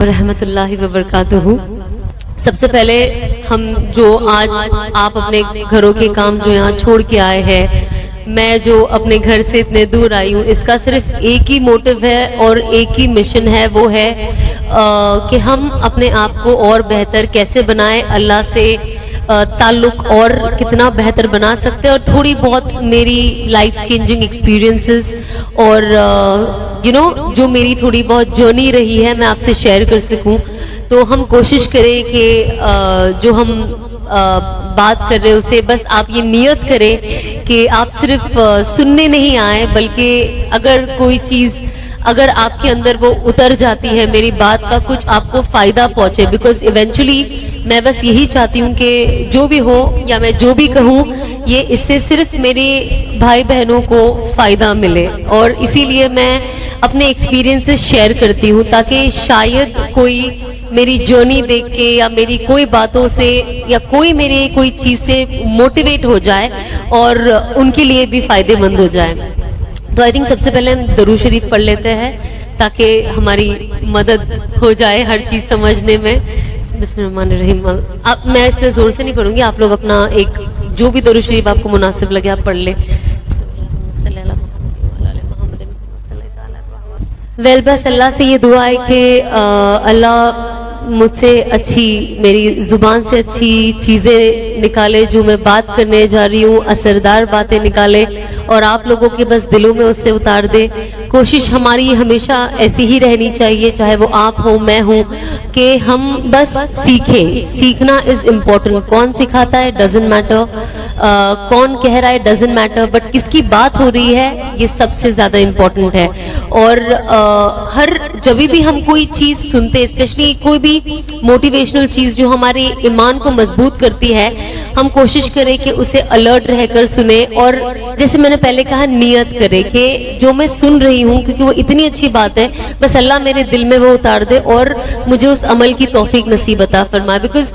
रहमतुल्लाहि व बरकातुहू। सबसे पहले हम जो आज आप अपने घरों के काम जो यहाँ छोड़ के आए हैं, मैं जो अपने घर से इतने दूर आई हूँ, इसका सिर्फ एक ही मोटिव है और एक ही मिशन है, वो है कि हम अपने आप को और बेहतर कैसे बनाएं, अल्लाह से ताल्लुक और कितना बेहतर बना सकते हैं, और थोड़ी बहुत मेरी लाइफ चेंजिंग एक्सपीरियंसेस और जो मेरी थोड़ी बहुत जर्नी रही है मैं आपसे शेयर कर सकूं। तो हम कोशिश करें कि जो हम बात कर रहे हैं उसे बस आप ये नियत करें कि आप सिर्फ सुनने नहीं आए, बल्कि अगर कोई चीज़ अगर आपके अंदर वो उतर जाती है, मेरी बात का कुछ आपको फायदा पहुंचे, बिकॉज इवेंचुअली मैं बस यही चाहती हूँ कि जो भी हो या मैं जो भी कहूँ, ये इससे सिर्फ मेरे भाई बहनों को फायदा मिले, और इसीलिए मैं अपने एक्सपीरियंसेस शेयर करती हूँ ताकि शायद कोई मेरी जर्नी देख के या मेरी कोई बातों से या मेरे कोई चीज़ से मोटिवेट हो जाए और उनके लिए भी फायदेमंद हो जाए। तो आई थिंक सबसे पहले हम दरूद शरीफ पढ़ लेते हैं ताकि हमारी मदद हो जाए हर चीज़ समझने में। बिस्मिल्लाहिर्रहमानिर्रहीम। अब मैं इसमें जोर से नहीं पढ़ूंगी, आप लोग अपना एक जो भी दरूद शरीफ आपको मुनासिब लगे आप पढ़ ले। वेल बस अल्लाह से ये दुआ है कि अल्लाह मुझसे अच्छी, मेरी ज़ुबान से अच्छी चीज़ें निकाले, जो मैं बात करने जा रही हूँ असरदार बातें निकाले और आप लोगों के बस दिलों में उससे उतार दे। कोशिश हमारी हमेशा ऐसी ही रहनी चाहिए, चाहे वो आप हो मैं हूँ, कि हम बस सीखें। सीखना इज़ इम्पोर्टेंट। कौन सिखाता है डजेंट मैटर, कौन कह रहा है डजेंट मैटर, बट किसकी बात हो रही है ये सबसे ज़्यादा इम्पोर्टेंट है। और हर जब भी हम कोई चीज़ सुनते, स्पेशली कोई भी मोटिवेशनल चीज़ जो हमारे ईमान को मजबूत करती है, हम कोशिश करें कि उसे अलर्ट रहकर सुने, और जैसे मैंने पहले कहा नियत करें कि जो मैं सुन रही हूँ, क्योंकि वो इतनी अच्छी बात है, बस अल्लाह मेरे दिल में वो उतार दे और मुझे उस अमल की तौफीक नसीब अता फरमाए। बिकॉज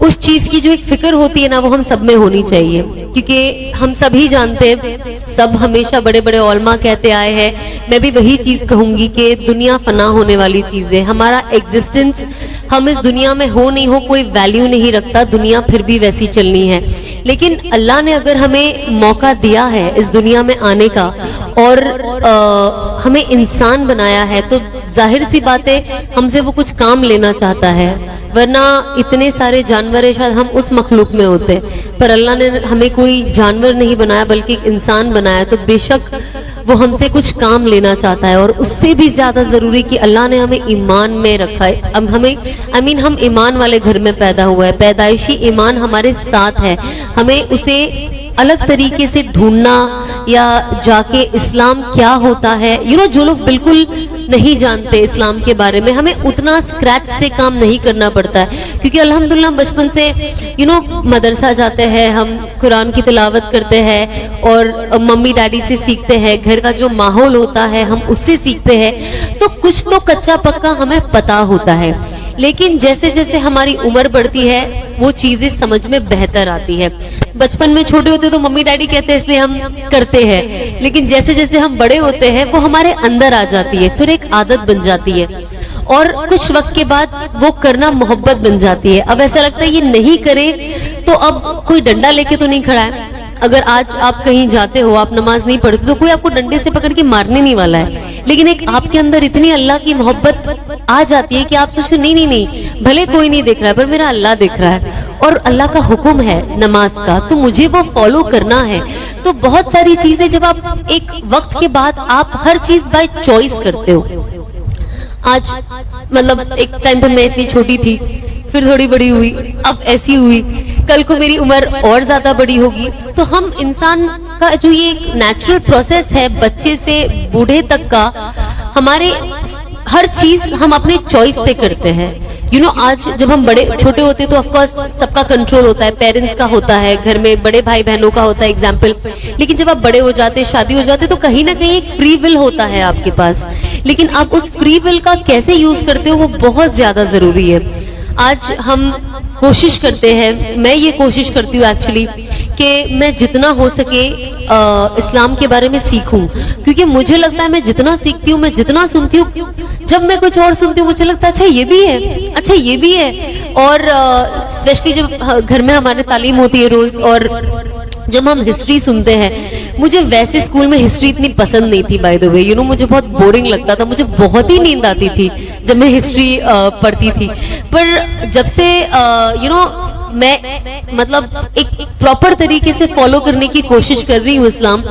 उस चीज की जो एक फिक्र होती है ना, वो हम सब में होनी चाहिए, क्योंकि हम सभी जानते हैं, सब हमेशा बड़े बड़े उलमा कहते आए हैं, मैं भी वही चीज कहूंगी कि दुनिया फना होने वाली चीज है। हमारा एग्जिस्टेंस, हम इस दुनिया में हो नहीं हो कोई वैल्यू नहीं रखता, दुनिया फिर भी वैसी चलनी है। लेकिन अल्लाह ने अगर हमें मौका दिया है इस दुनिया में आने का और हमें इंसान बनाया है, तो जाहिर सी बात है हमसे वो कुछ काम लेना चाहता है, वरना इतने सारे जानवर शायद हम उस मखलूक में होते, पर अल्लाह ने हमें कोई जानवर नहीं बनाया बल्कि एक इंसान बनाया, तो बेशक वो हमसे कुछ काम लेना चाहता है। और उससे भी ज्यादा जरूरी कि अल्लाह ने हमें ईमान में रखा है। अब हमें हम ईमान वाले घर में पैदा हुआ है, पैदाइशी ईमान हमारे साथ है, हमें उसे अलग तरीके से ढूंढना या जाके इस्लाम क्या होता है, जो लोग बिल्कुल नहीं जानते इस्लाम के बारे में, हमें उतना स्क्रैच से काम नहीं करना पड़ता है, क्योंकि अल्हम्दुलिल्लाह बचपन से मदरसा जाते हैं, हम कुरान की तिलावत करते हैं और मम्मी डैडी से सीखते हैं, घर का जो माहौल होता है हम उससे सीखते हैं, तो कुछ तो कच्चा पक्का हमें पता होता है। लेकिन जैसे जैसे हमारी उम्र बढ़ती है वो चीजें समझ में बेहतर आती है। बचपन में छोटे होते तो मम्मी डैडी कहते हैं इसलिए हम करते हैं, लेकिन जैसे जैसे हम बड़े होते हैं वो हमारे अंदर आ जाती है, फिर एक आदत बन जाती है, और कुछ वक्त के बाद वो करना मोहब्बत बन जाती है। अब ऐसा लगता है ये नहीं करे तो अब कोई डंडा लेके तो नहीं खड़ा है। अगर आज आप कहीं जाते हो, आप नमाज नहीं पढ़ते, तो कोई आपको डंडे से पकड़ के मारने नहीं वाला है, लेकिन एक आपके अंदर इतनी अल्लाह की मोहब्बत आ जाती है कि आप सोचते नहीं, भले कोई नहीं देख रहा है पर मेरा अल्लाह देख रहा है, और अल्लाह का हुक्म है नमाज का, तो मुझे वो फॉलो करना है। तो बहुत सारी चीजें जब आप एक वक्त के बाद आप हर चीज बाय चॉइस करते हो। आज मतलब एक टाइम पे मैं इतनी छोटी थी, फिर थोड़ी बड़ी हुई, अब ऐसी हुई, कल को मेरी उम्र और ज्यादा बड़ी होगी, तो हम इंसान का जो ये एक नेचुरल प्रोसेस है, बच्चे से बूढ़े तक का, हमारे हर चीज हम अपने चॉइस से करते हैं। आज जब हम बड़े छोटे होते हैं तो ऑफ कोर्स सबका कंट्रोल होता है, पेरेंट्स का होता है, घर में बड़े भाई बहनों का होता है एग्जाम्पल, लेकिन जब आप बड़े हो जाते, शादी हो जाते, तो कहीं ना कहीं एक फ्री विल होता है आपके पास, लेकिन आप उस फ्री विल का कैसे यूज करते हो वो बहुत ज्यादा जरूरी है। आज हम कोशिश करते हैं, मैं ये कोशिश करती हूँ एक्चुअली, कि मैं जितना हो सके इस्लाम के बारे में सीखूं, क्योंकि मुझे लगता है मैं जितना सीखती हूँ, मैं जितना सुनती हूँ, जब मैं कुछ और सुनती हूँ मुझे लगता है अच्छा ये भी है, अच्छा ये भी है। और स्पेशली जब घर में हमारे तालीम होती है रोज, और जब हम हिस्ट्री सुनते हैं, मुझे वैसे स्कूल में हिस्ट्री इतनी पसंद नहीं थी by the way, you know, मुझे बहुत बोरिंग लगता था, मुझे बहुत ही नींद आती थी जब मैं हिस्ट्री पढ़ती थी। पर जब से यू नो मैं मतलब एक प्रॉपर तरीके से फॉलो करने की कोशिश कर रही हूँ इस्लाम,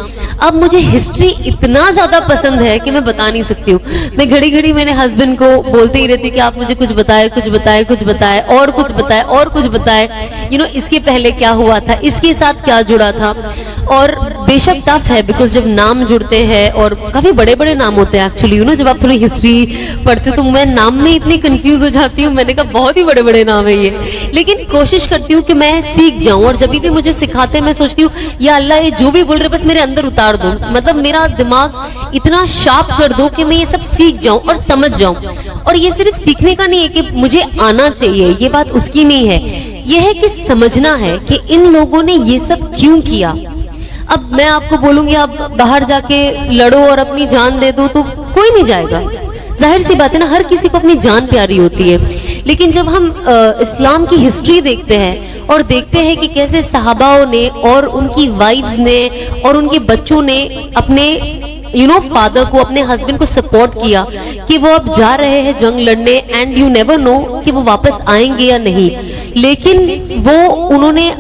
अब मुझे हिस्ट्री इतना ज्यादा पसंद है कि मैं बता नहीं सकती हूँ। मैं घड़ी घड़ी मेरे हस्बैंड को बोलते ही रहती कि आप मुझे कुछ बताए, कुछ बताए, कुछ बताए, और कुछ बताए, और कुछ बताए, यू नो, इसके पहले क्या हुआ था, इसके साथ क्या जुड़ा था। और बेशक टफ है, बिकॉज जब नाम जुड़ते हैं और काफी बड़े बड़े नाम होते हैं एक्चुअली, यू नो, जब आप थोड़ी हिस्ट्री पढ़ते तो मैं नाम में इतनी कंफ्यूज हो जाती हूँ। मैंने कहा बहुत ही बड़े बड़े नाम है ये, लेकिन कोशिश करती हूँ कि मैं सीख जाऊं। और जब भी मुझे सिखाते हैं मैं सोचती हूँ या अल्लाह ये जो भी बोल रहे बस मेरे अंदर उतार दो, मतलब मेरा दिमाग इतना शार्प कर दो कि मैं ये सब सीख जाऊं और समझ जाऊं। और ये सिर्फ सीखने का नहीं है कि मुझे आना चाहिए, ये बात उसकी नहीं है, ये है कि समझना है कि इन लोगों ने ये सब क्यों किया। अब मैं आपको बोलूंगी आप बाहर जाके लड़ो और अपनी जान दे दो तो कोई नहीं जाएगा, जाहिर सी बात है ना, हर किसी को अपनी जान प्यारी होती है। लेकिन जब हम इस्लाम की हिस्ट्री देखते हैं और देखते हैं कि कैसे सहाबाओं ने और उनकी वाइफ्स ने और उनके बच्चों ने अपने यू नो फादर को, अपने हस्बैंड को सपोर्ट किया कि वो अब जा रहे हैं जंग लड़ने, एंड यू नेवर नो कि वो वापस आएंगे या नहीं, लेकिन वो उन्होंने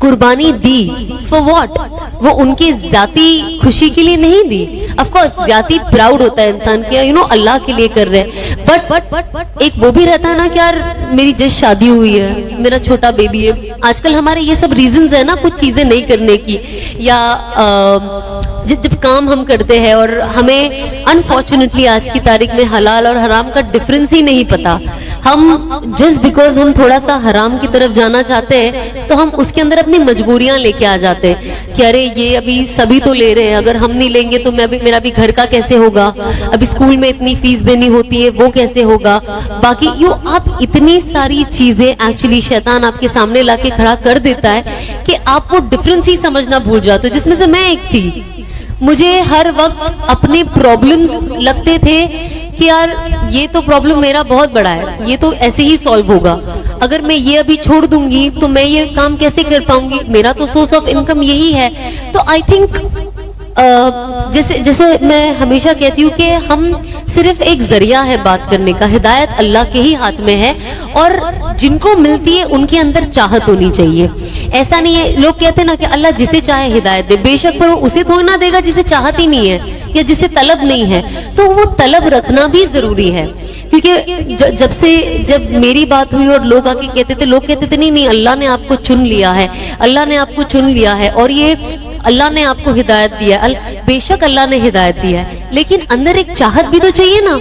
कुर्बानी दी फॉर व्हाट, वो उनकी जाती खुशी के लिए नहीं दी। ऑफ कोर्स जाती प्राउड होता है इंसान के, यू नो, अल्लाह के लिए कर रहे हैं, बट एक वो भी रहता है ना कि यार मेरी जस्ट शादी हुई है, मेरा छोटा बेबी है। आजकल हमारे ये सब रीजंस है ना कुछ चीजें नहीं करने की, या जब काम हम करते हैं और हमें अनफॉर्चुनेटली आज की तारीख में हलाल और हराम का डिफरेंस ही नहीं पता, हम जस्ट बिकॉज हम थोड़ा सा हराम की तरफ जाना चाहते हैं तो हम उसके अंदर अपनी मजबूरियां लेके आ जाते हैं कि अरे ये अभी सभी तो ले रहे हैं, अगर हम नहीं लेंगे तो मेरा भी घर का कैसे होगा, अभी स्कूल में इतनी फीस देनी होती है वो कैसे होगा, बाकी यू आप इतनी सारी चीजें एक्चुअली शैतान आपके सामने लाके खड़ा कर देता है कि आप वो डिफरेंस ही समझना भूल जाते हो, जिसमें से मैं एक थी। मुझे हर वक्त अपने प्रॉब्लम्स लगते थे कि यार ये तो प्रॉब्लम मेरा बहुत बड़ा है, ये तो ऐसे ही सॉल्व होगा, अगर मैं ये अभी छोड़ दूंगी तो मैं ये काम कैसे कर पाऊंगी, मेरा तो सोर्स ऑफ इनकम यही है। तो आई थिंक जैसे मैं हमेशा कहती हूँ कि हम सिर्फ एक जरिया है बात करने का, हिदायत अल्लाह के ही हाथ में है, और जिनको मिलती है उनके अंदर चाहत होनी चाहिए। ऐसा नहीं है, लोग कहते हैं ना कि अल्लाह जिसे चाहे हिदायत दे, बेशक पर वो उसे थोड़ी ना देगा जिसे चाहत ही नहीं है या जिसे तलब नहीं है, तो वो तलब रखना भी जरूरी है। क्योंकि जब मेरी बात हुई और लोग आके कहते थे, लोग कहते थे नहीं अल्लाह ने आपको चुन लिया है, अल्लाह ने आपको चुन लिया है और ये अल्लाह ने आपको हिदायत दिया है। बेशक अल्लाह ने हिदायत दिया है, लेकिन अंदर एक चाहत भी तो चाहिए ना।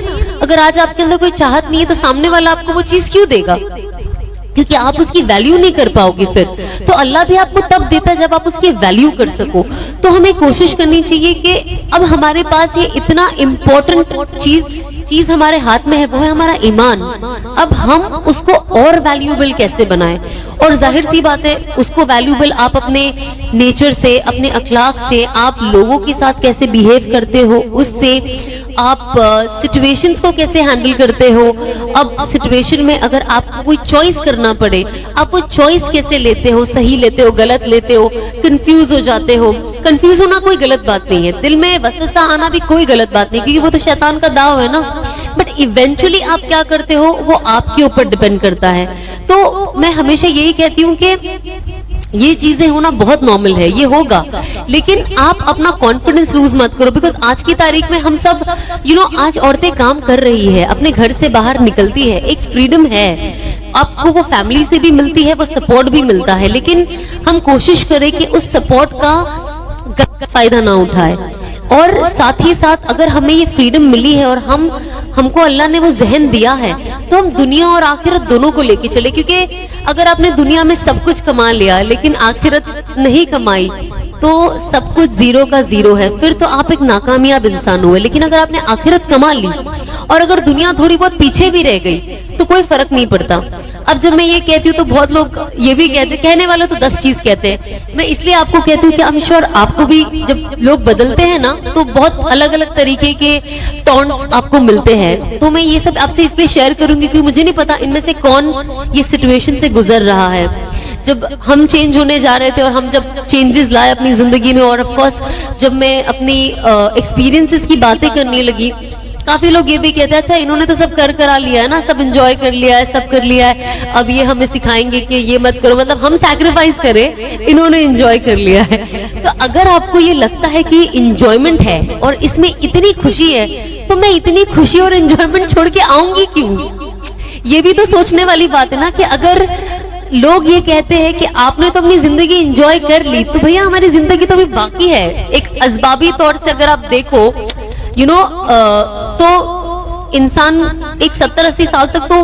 अगर आज आपके अंदर कोई चाहत नहीं है तो सामने वाला आपको वो चीज क्यों देगा, क्योंकि आप उसकी वैल्यू नहीं कर पाओगे। फिर तो अल्लाह भी आपको तब देता है जब आप उसकी वैल्यू कर सको। तो हमें कोशिश करनी चाहिए कि अब हमारे पास ये इतना इम्पोर्टेंट चीज हमारे हाथ में है, वो है हमारा ईमान। अब हम उसको और वैल्यूएबल कैसे बनाएं, और जाहिर सी बात है उसको वैल्यूएबल आप अपने नेचर से, अपने अखलाक से, आप लोगों के साथ कैसे बिहेव करते हो उससे, आप सिचुएशंस को कैसे हैंडल करते हो। अब सिचुएशन में अगर आपको कोई चॉइस करना पड़े, आप वो चॉइस कैसे लेते हो, सही लेते हो, गलत लेते हो, कंफ्यूज हो जाते हो। कंफ्यूज होना कोई गलत बात नहीं है, दिल में वसवसा आना भी कोई गलत बात नहीं, क्योंकि वो तो शैतान का दाव है ना। बट इवेंचुअली आप क्या करते हो वो आपके ऊपर डिपेंड करता है। तो मैं हमेशा यही कहती हूँ कि ये चीजें होना बहुत नॉर्मल है, ये होगा, लेकिन आप अपना कॉन्फिडेंस लूज मत करो। बिकॉज आज की तारीख में हम सब आज औरतें काम कर रही है, अपने घर से बाहर निकलती है, एक फ्रीडम है, आपको वो फैमिली से भी मिलती है, वो सपोर्ट भी मिलता है, लेकिन हम कोशिश करें कि उस सपोर्ट का गलत फायदा ना उठाए। और साथ ही साथ अगर हमें ये फ्रीडम मिली है और हमको अल्लाह ने वो जहन दिया है, तो हम दुनिया और आखिरत दोनों को लेके चले। क्योंकि अगर आपने दुनिया में सब कुछ कमा लिया लेकिन आखिरत नहीं कमाई तो सब कुछ जीरो का जीरो है, फिर तो आप एक नाकामयाब इंसान हुए। लेकिन अगर आपने आखिरत कमा ली और अगर दुनिया थोड़ी बहुत पीछे भी रह गई तो कोई फर्क नहीं पड़ता। अब जब मैं ये कहती हूँ तो बहुत लोग ये भी कहते, कहने वाले तो 10 चीज कहते हैं, मैं इसलिए आपको कहती हूँ कि आई एम श्योर आपको भी जब लोग बदलते हैं ना तो बहुत अलग अलग तरीके के टॉन्ट्स आपको मिलते हैं। तो मैं ये सब आपसे इसलिए शेयर करूंगी क्योंकि मुझे नहीं पता इनमें से कौन ये सिचुएशन से गुजर रहा है। जब हम चेंज होने जा रहे थे और हम जब चेंजेस लाए अपनी जिंदगी में, और ऑफ कोर्स जब मैं अपनी एक्सपीरियंसेस की बातें करने लगी, काफी लोग ये भी कहते हैं अच्छा इन्होंने तो सब करा लिया है ना, सब एंजॉय कर लिया है, सब कर लिया है, अब ये हमें सिखाएंगे कि ये मत करो, मतलब हम सैक्रिफाइस करें, इन्होंने एंजॉय कर लिया है। तो अगर आपको ये लगता है कि एंजॉयमेंट है और इसमें इतनी खुशी है, तो मैं इतनी खुशी और एंजॉयमेंट छोड़ के आऊंगी क्यों? ये भी तो सोचने वाली बात है ना कि अगर लोग ये कहते हैं कि आपने तो अपनी जिंदगी एंजॉय कर ली, तो भैया हमारी जिंदगी तो अभी बाकी है। एक असबाबी तौर से अगर आप देखो तो इंसान एक 70-80 साल तक तो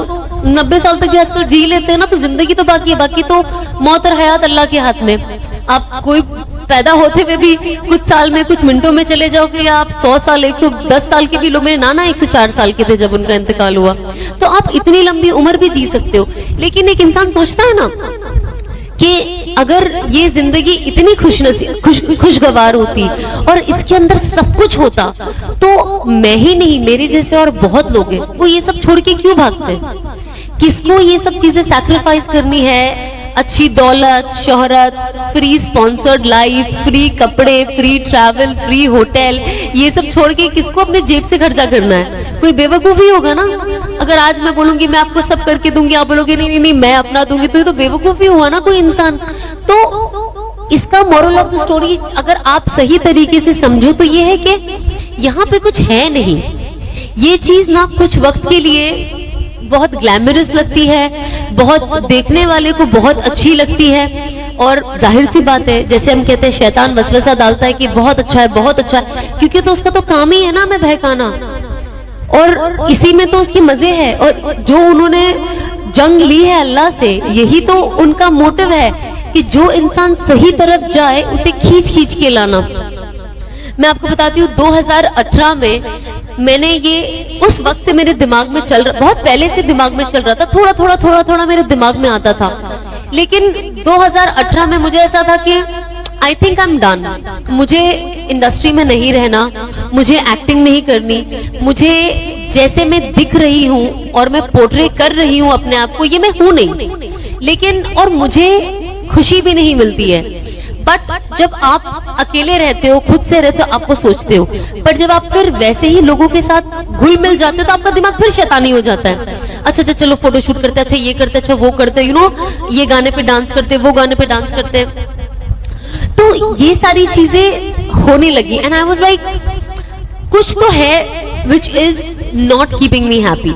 90 साल तक भी आजकल जी लेते हैं ना, तो जिंदगी तो बाकी है। बाकी तो मौत और हयात अल्लाह के हाथ में। आप कोई पैदा होते हुए भी कुछ साल में, कुछ मिनटों में चले जाओगे, या आप 100 साल 110 साल के भी लोग, मेरे नाना 104 साल के थे जब उनका इंतकाल हुआ, तो आप इतनी लंबी उम्र भी जी सकते हो। लेकिन एक इंसान सोचता है ना कि अगर ये जिंदगी इतनी खुशगवार होती और इसके अंदर सब कुछ होता, तो मैं ही नहीं, मेरे जैसे और बहुत लोग हैं, वो ये सब छोड़ के क्यों भागते हैं? किसको ये सब चीजें सैक्रिफाइस करनी है? अच्छी दौलत, शोहरत, फ्री स्पॉन्सर्ड लाइफ, फ्री कपड़े, फ्री ट्रैवल, फ्री होटल, ये सब छोड़ के किसको अपने जेब से खर्चा करना है? कोई बेवकूफी होगा ना। अगर आज मैं बोलूंगी मैं आपको सब करके दूंगी, आप बोलोगे नहीं नहीं नहीं मैं अपना दूंगी, तो ये तो बेवकूफी हुआ ना कोई इंसान। तो इसका मोरल ऑफ द स्टोरी अगर आप सही तरीके से समझो तो ये है कि यहाँ पे कुछ है नहीं। ये चीज ना कुछ वक्त के लिए बहुत ग्लैमरस लगती है, बहुत देखने वाले को बहुत अच्छी लगती है, और जाहिर सी बात है जैसे हम कहते हैं शैतान वसवसा डालता है कि बहुत अच्छा है, बहुत अच्छा है, क्योंकि तो उसका तो काम ही है ना हमें बहकाना, और इसी में तो उसके मजे हैं। और जो उन्होंने जंग ली है अल्लाह से, यही तो उनका मोटिव है कि जो इंसान सही तरफ जाए उसे खींच खींच के लाना। मैं आपको बताती हूँ 2018 में मैंने ये उस वक्त से मेरे दिमाग में चल रहा, बहुत पहले से दिमाग में चल रहा था, थोड़ा थोड़ा मेरे दिमाग में आता था, लेकिन 2018 में मुझे ऐसा था कि I think I am done, मुझे इंडस्ट्री में नहीं रहना, मुझे एक्टिंग नहीं करनी, मुझे जैसे मैं दिख रही हूँ और मैं पोर्ट्रे कर रही हूँ अपने आप को, ये मैं हूं नहीं, लेकिन और मुझे खुशी भी नहीं मिलती है। बट जब आप अकेले रहते हो, खुद से रहते हो, आप वो सोचते हो, पर जब आप फिर वैसे ही लोगों के साथ घुल मिल जाते हो तो आपका दिमाग फिर शैतानी हो जाता है। अच्छा चलो फोटो शूट करते हैं, अच्छा ये करते, अच्छा वो करते, ये गाने पे डांस करते, वो गाने पे डांस करते, तो ये सारी चीजें होने लगी। एंड आई वाज लाइक कुछ तो है which is not keeping me happy,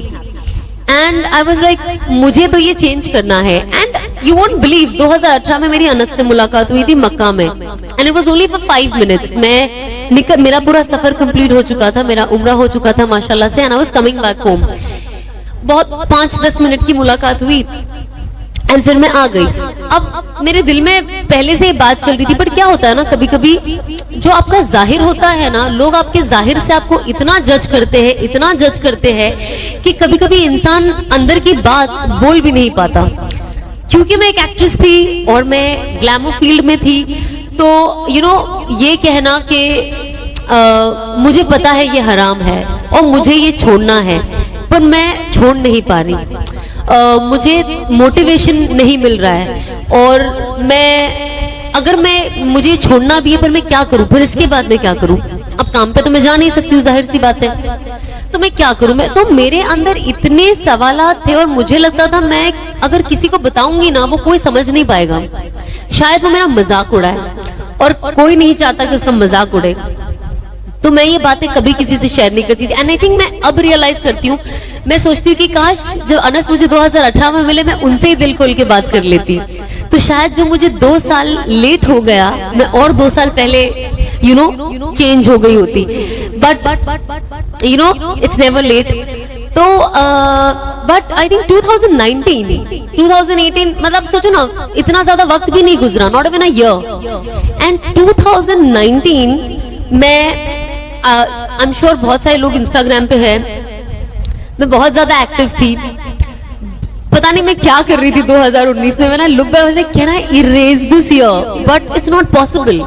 and I was like मुझे तो ये चेंज करना है। एंड यू वोंट बिलीव 2018 में मेरी अनस से मुलाकात हुई थी मक्का में, and it was only for 5 minutes. मेरा पूरा सफर कंप्लीट हो चुका था, मेरा उम्रा हो चुका था माशाल्लाह से, and I was coming back home. बहुत 5-10 मिनट की मुलाकात हुई एंड फिर मैं आ गई। अब मेरे दिल में पहले से बात चल रही थी, बट क्या होता है ना, कभी कभी जो आपका जाहिर होता है ना, लोग आपके जाहिर से आपको इतना जज करते हैं, इतना जज करते हैं कि कभी कभी इंसान अंदर की बात बोल भी नहीं पाता। क्योंकि मैं एक एक्ट्रेस थी और मैं ग्लैमर फील्ड में थी, तो ये कहना कि मुझे पता है ये हराम है और मुझे ये छोड़ना है, पर मैं छोड़ नहीं पा रही, मुझे मोटिवेशन नहीं मिल रहा है, और मुझे छोड़ना भी है, पर मैं क्या करूं, फिर इसके बाद मैं क्या करूं? अब काम पे तो मैं जा नहीं सकती हूँ, जाहिर सी बात है, तो मैं क्या करूं? तो मेरे अंदर इतने सवालात थे और मुझे लगता था मैं अगर किसी को बताऊंगी ना, वो कोई समझ नहीं पाएगा, शायद वो मेरा मजाक उड़ाए, और कोई नहीं चाहता कि उसका मजाक उड़े। तो मैं ये बातें कभी किसी से शेयर नहीं करती थी। एंड आई थिंक मैं अब रियलाइज करती हूँ, मैं सोचती हूँ कि काश जब अनस मुझे 2018 में मिले, मैं उनसे ही दिल खोल के बात कर लेती, तो शायद जो मुझे 2 साल लेट हो गया, मैं और 2 साल पहले चेंज हो गई होती। But it's never late. तो बट आई थिंक 2018 मतलब सोचो ना, इतना ज्यादा वक्त भी नहीं गुजरा, not even a year. And 2019 में आई एम श्योर बहुत सारे लोग इंस्टाग्राम पे हैं, मैं बहुत ज्यादा एक्टिव थी, पता पता नहीं मैं क्या कर रही थी 2019 में। मैंने look back like can I erase this year, but it's not possible.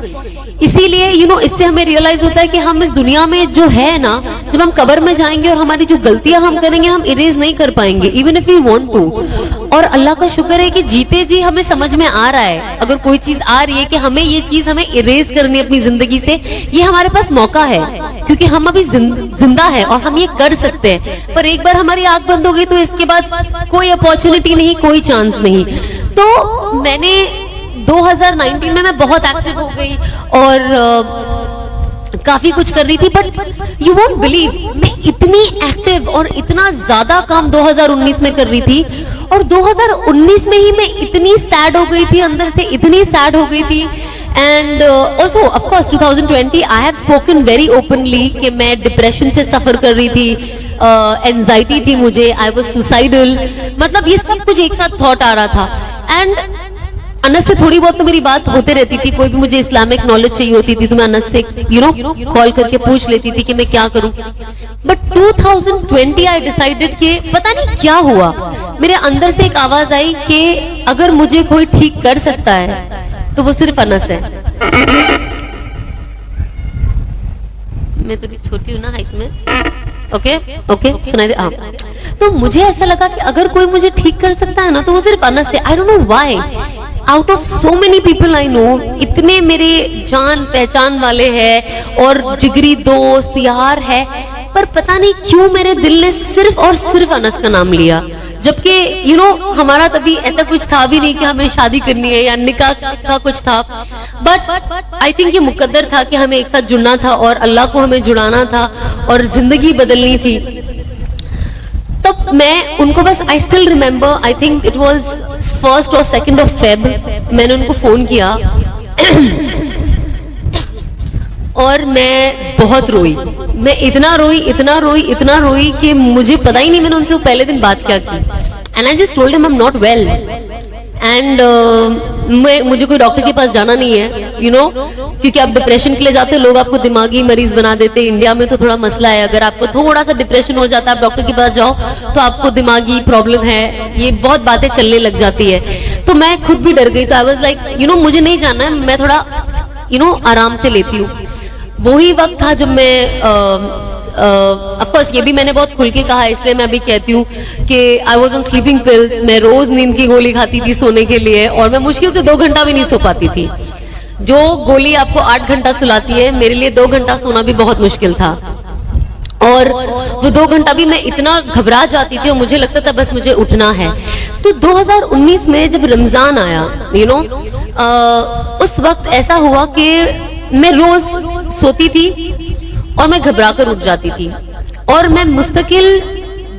इसीलिए इससे हमें रियलाइज होता है कि हम इस दुनिया में जो है ना, जब हम कब्र में जाएंगे और हमारी जो गलतियां हम करेंगे हम इरेज नहीं कर पाएंगे, even if we want to. और अल्लाह का शुक्र है कि जीते जी हमें समझ में आ रहा है, अगर कोई चीज आ रही है कि हमें ये चीज हमें इरेज करनी है अपनी जिंदगी से, ये हमारे पास मौका है, क्योंकि हम अभी जिंदा है और हम ये कर सकते हैं। पर एक बार हमारी आंख बंद हो गई तो इसके बाद कोई अपॉर्चुनिटी नहीं, कोई चांस नहीं। तो मैंने 2019 में मैं बहुत एक्टिव हो गई और काफी कुछ कर रही थी, बट यू वोंट बिलीव मैं इतनी एक्टिव और इतना ज्यादा काम 2019 में कर रही थी, और 2019 में ही मैं इतनी सैड हो गई थी, अंदर से इतनी सैड हो गई थी। And also of course 2020 I have spoken very openly कि मैं डिप्रेशन से सफर कर रही थी, एंजाइटी थी मुझे, आई वाज सुसाइडल, मतलब ये सब कुछ एक साथ थॉट आ रहा था। एंड अनस से थोड़ी बहुत तो मेरी बात होते रहती थी, कोई भी मुझे इस्लामिक नॉलेज चाहिए होती थी तो मैं अनस से कॉल करके पूछ लेती थी कि मैं क्या करूं। बट 2020 आई डिसाइडेड कि पता नहीं क्या हुआ, मेरे अंदर से एक आवाज आई कि अगर मुझे कोई ठीक कर सकता है तो वो सिर्फ अनस है। मैं थोड़ी छोटी हूँ ना हाइट में, ओके सुनाई दे। हाँ, तो मुझे ऐसा लगा कि अगर कोई मुझे ठीक कर सकता है ना तो वो सिर्फ अनस है। आई don't know why, out of so many people I know, इतने मेरे जान पहचान वाले हैं और जिगरी दोस्त यार है, पर पता नहीं क्यों मेरे दिल ने सिर्फ और सिर्फ अनस का नाम लिया। जबकि हमारा तभी ऐसा कुछ था भी नहीं कि हमें शादी करनी है या निकाह का कुछ था, बट आई थिंक ये मुकद्दर था कि हमें एक साथ जुड़ना था और अल्लाह को हमें जुड़ाना था और जिंदगी बदलनी थी। तब मैं उनको बस, I still remember, I think it was 1 और 2 फेब, मैंने उनको फोन किया और मैं बहुत रोई, मैं इतना रोई कि मुझे पता ही नहीं मैंने उनसे पहले दिन बात क्या की। And I just told him I am not well and मुझे कोई डॉक्टर के पास जाना नहीं है, क्योंकि आप डिप्रेशन के लिए जाते हो लोग आपको दिमागी मरीज बना देते हैं। इंडिया में तो थोड़ा मसला है, अगर आपको थोड़ा सा डिप्रेशन हो जाता है आप डॉक्टर के पास जाओ तो आपको दिमागी प्रॉब्लम है, ये बहुत बातें चलने लग जाती है। तो मैं खुद भी डर गई, तो आई वाज लाइक मुझे नहीं जाना है, मैं थोड़ा आराम से लेती हूँ। वही वक्त था जब मैं ऑफ कोर्स ये भी मैंने बहुत खुल के कहा, इसलिए मैं अभी कहती हूँ कि I was on sleeping pills, मैं रोज नींद की गोली खाती थी सोने के लिए, और मैं मुश्किल से 2 घंटा भी नहीं सो पाती थी। जो गोली आपको 8 घंटा सुलाती है, मेरे लिए 2 घंटा सोना भी बहुत मुश्किल था। और वो 2 घंटा भी मैं इतना घबरा जाती थी और मुझे लगता था बस मुझे उठना है। तो 2019 में जब रमजान आया, उस वक्त ऐसा हुआ कि मैं रोज सोती थी और मैं घबरा कर उठ जाती थी, और मैं मुस्तकिल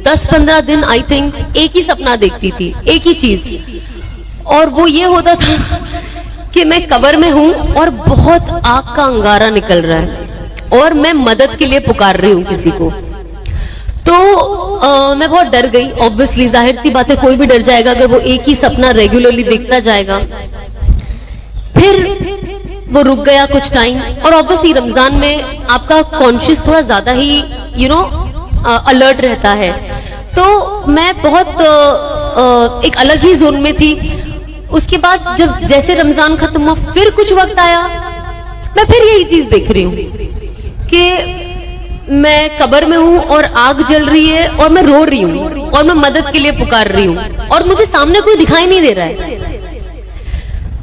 10-15 दिन आई थिंक एक ही सपना देखती थी, एक ही चीज, और वो ये होता था कि मैं कब्र में हूं और बहुत आग का अंगारा निकल रहा है और मैं मदद के लिए पुकार रही हूँ किसी को। तो मैं बहुत डर गई, ऑब्वियसली जाहिर सी बात है, कोई भी डर जाएगा अगर वो एक ही सपना रेगुलरली देखता जाएगा। फिर वो रुक गया कुछ टाइम, और ऑब्वियसली रमजान में आपका कॉन्शियस थोड़ा ज्यादा ही अलर्ट रहता है, तो मैं बहुत एक अलग ही जोन में थी। उसके बाद जब जैसे रमजान खत्म हुआ, फिर कुछ वक्त आया, मैं फिर यही चीज देख रही हूँ कि मैं कब्र में हूँ और आग जल रही है और मैं रो रही हूँ और मैं मदद के लिए पुकार रही हूँ और मुझे सामने कोई दिखाई नहीं दे रहा है।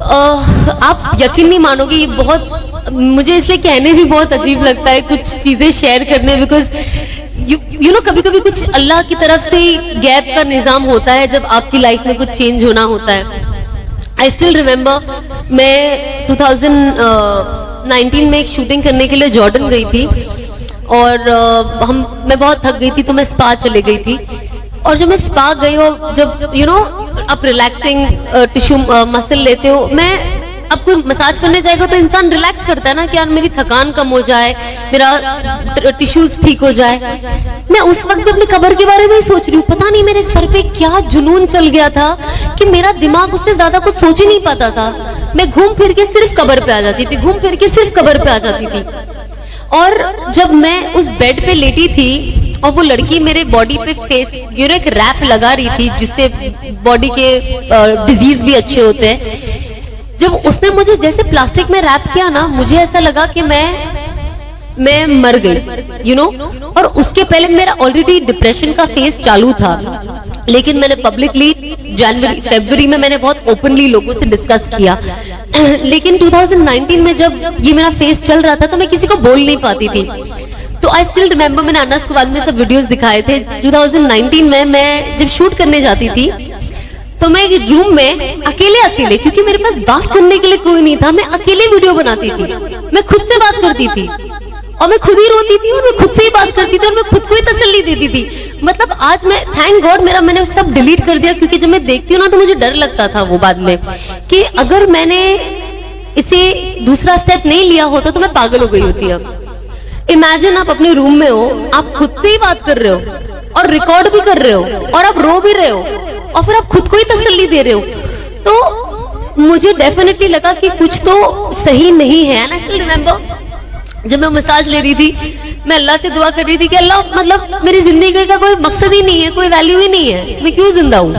आप यकीन नहीं मानोगे, ये बहुत मुझे इसलिए कहने भी बहुत अजीब लगता है कुछ चीजें शेयर करने, बिकॉज यू नो कभी कभी कुछ अल्लाह की तरफ से गैप का निजाम होता है जब आपकी लाइफ में कुछ चेंज होना होता है। आई स्टिल रिमेम्बर, मैं 2019 में एक शूटिंग करने के लिए जॉर्डन गई थी और मैं बहुत थक गई थी, तो मैं स्पा चले गई थी। और जब मैं स्पा गई और जब आप रिलैक्सिंग टिश्यू मसल लेते हो, मैं अब कोई मसाज करने जाएगा तो इंसान रिलैक्स करता है ना कि यार मेरी थकान कम हो जाए, मेरा टिश्यूज ठीक हो जाए। मैं उस वक्त भी अपनी कब्र के बारे में ही सोच रही हूँ, पता नहीं मेरे सर पे क्या जुनून चल गया था कि मेरा दिमाग उससे ज्यादा कुछ सोच ही नहीं पाता था। मैं घूम फिर के सिर्फ कब्र पे आ जाती थी, घूम फिर के सिर्फ कब्र पे आ जाती थी। और जब मैं उस बेड पे लेटी थी और वो लड़की मेरे बॉडी पे फेस एक रैप लगा रही थी जिससे बॉडी के डिजीज भी अच्छे होते हैं। जब उसने मुझे जैसे प्लास्टिक में रैप किया ना, मुझे ऐसा लगा कि मैं मर गई, और उसके पहले मेरा ऑलरेडी डिप्रेशन का फेज चालू था, लेकिन मैंने पब्लिकली जनवरी फरवरी में मैंने बहुत ओपनली लोगों से डिस्कस किया। लेकिन 2019 में जब ये मेरा फेज चल रहा था तो मैं किसी को बोल नहीं पाती थी। तो आई स्टिल रिमेम्बर, मैंने अनस के बाद में सब वीडियोस दिखाए थे। 2019 में मैं जब शूट करने जाती थी तो मैं एक रूम में अकेले, क्योंकि मेरे पास बात करने के लिए कोई नहीं था, मैं अकेले वीडियो बनाती थी। मैं खुद से बात करती थी और मैं खुद ही रोती थी और मैं खुद से ही बात करती थी और मैं खुद को ही तसल्ली देती थी। मतलब आज मैं थैंक गॉड मैंने सब डिलीट कर दिया, क्योंकि जब मैं देखती हूँ ना तो मुझे डर लगता था वो बाद में कि अगर मैंने इसे दूसरा स्टेप नहीं लिया होता तो मैं पागल हो गई होती। अब इमेजिन आप अपने रूम में हो, आप खुद से ही बात कर रहे हो और रिकॉर्ड भी कर रहे हो और आप रो भी रहे हो और फिर आप खुद को ही तसल्ली दे रहे हो। तो मुझे डेफिनेटली लगा कि कुछ तो सही नहीं है। एंड आई स्टिल रिमेंबर जब मैं मसाज ले रही थी, मैं अल्लाह से दुआ कर रही थी कि अल्लाह, मतलब मेरी जिंदगी का कोई मकसद ही नहीं है, कोई वैल्यू ही नहीं है, मैं क्यों जिंदा हूँ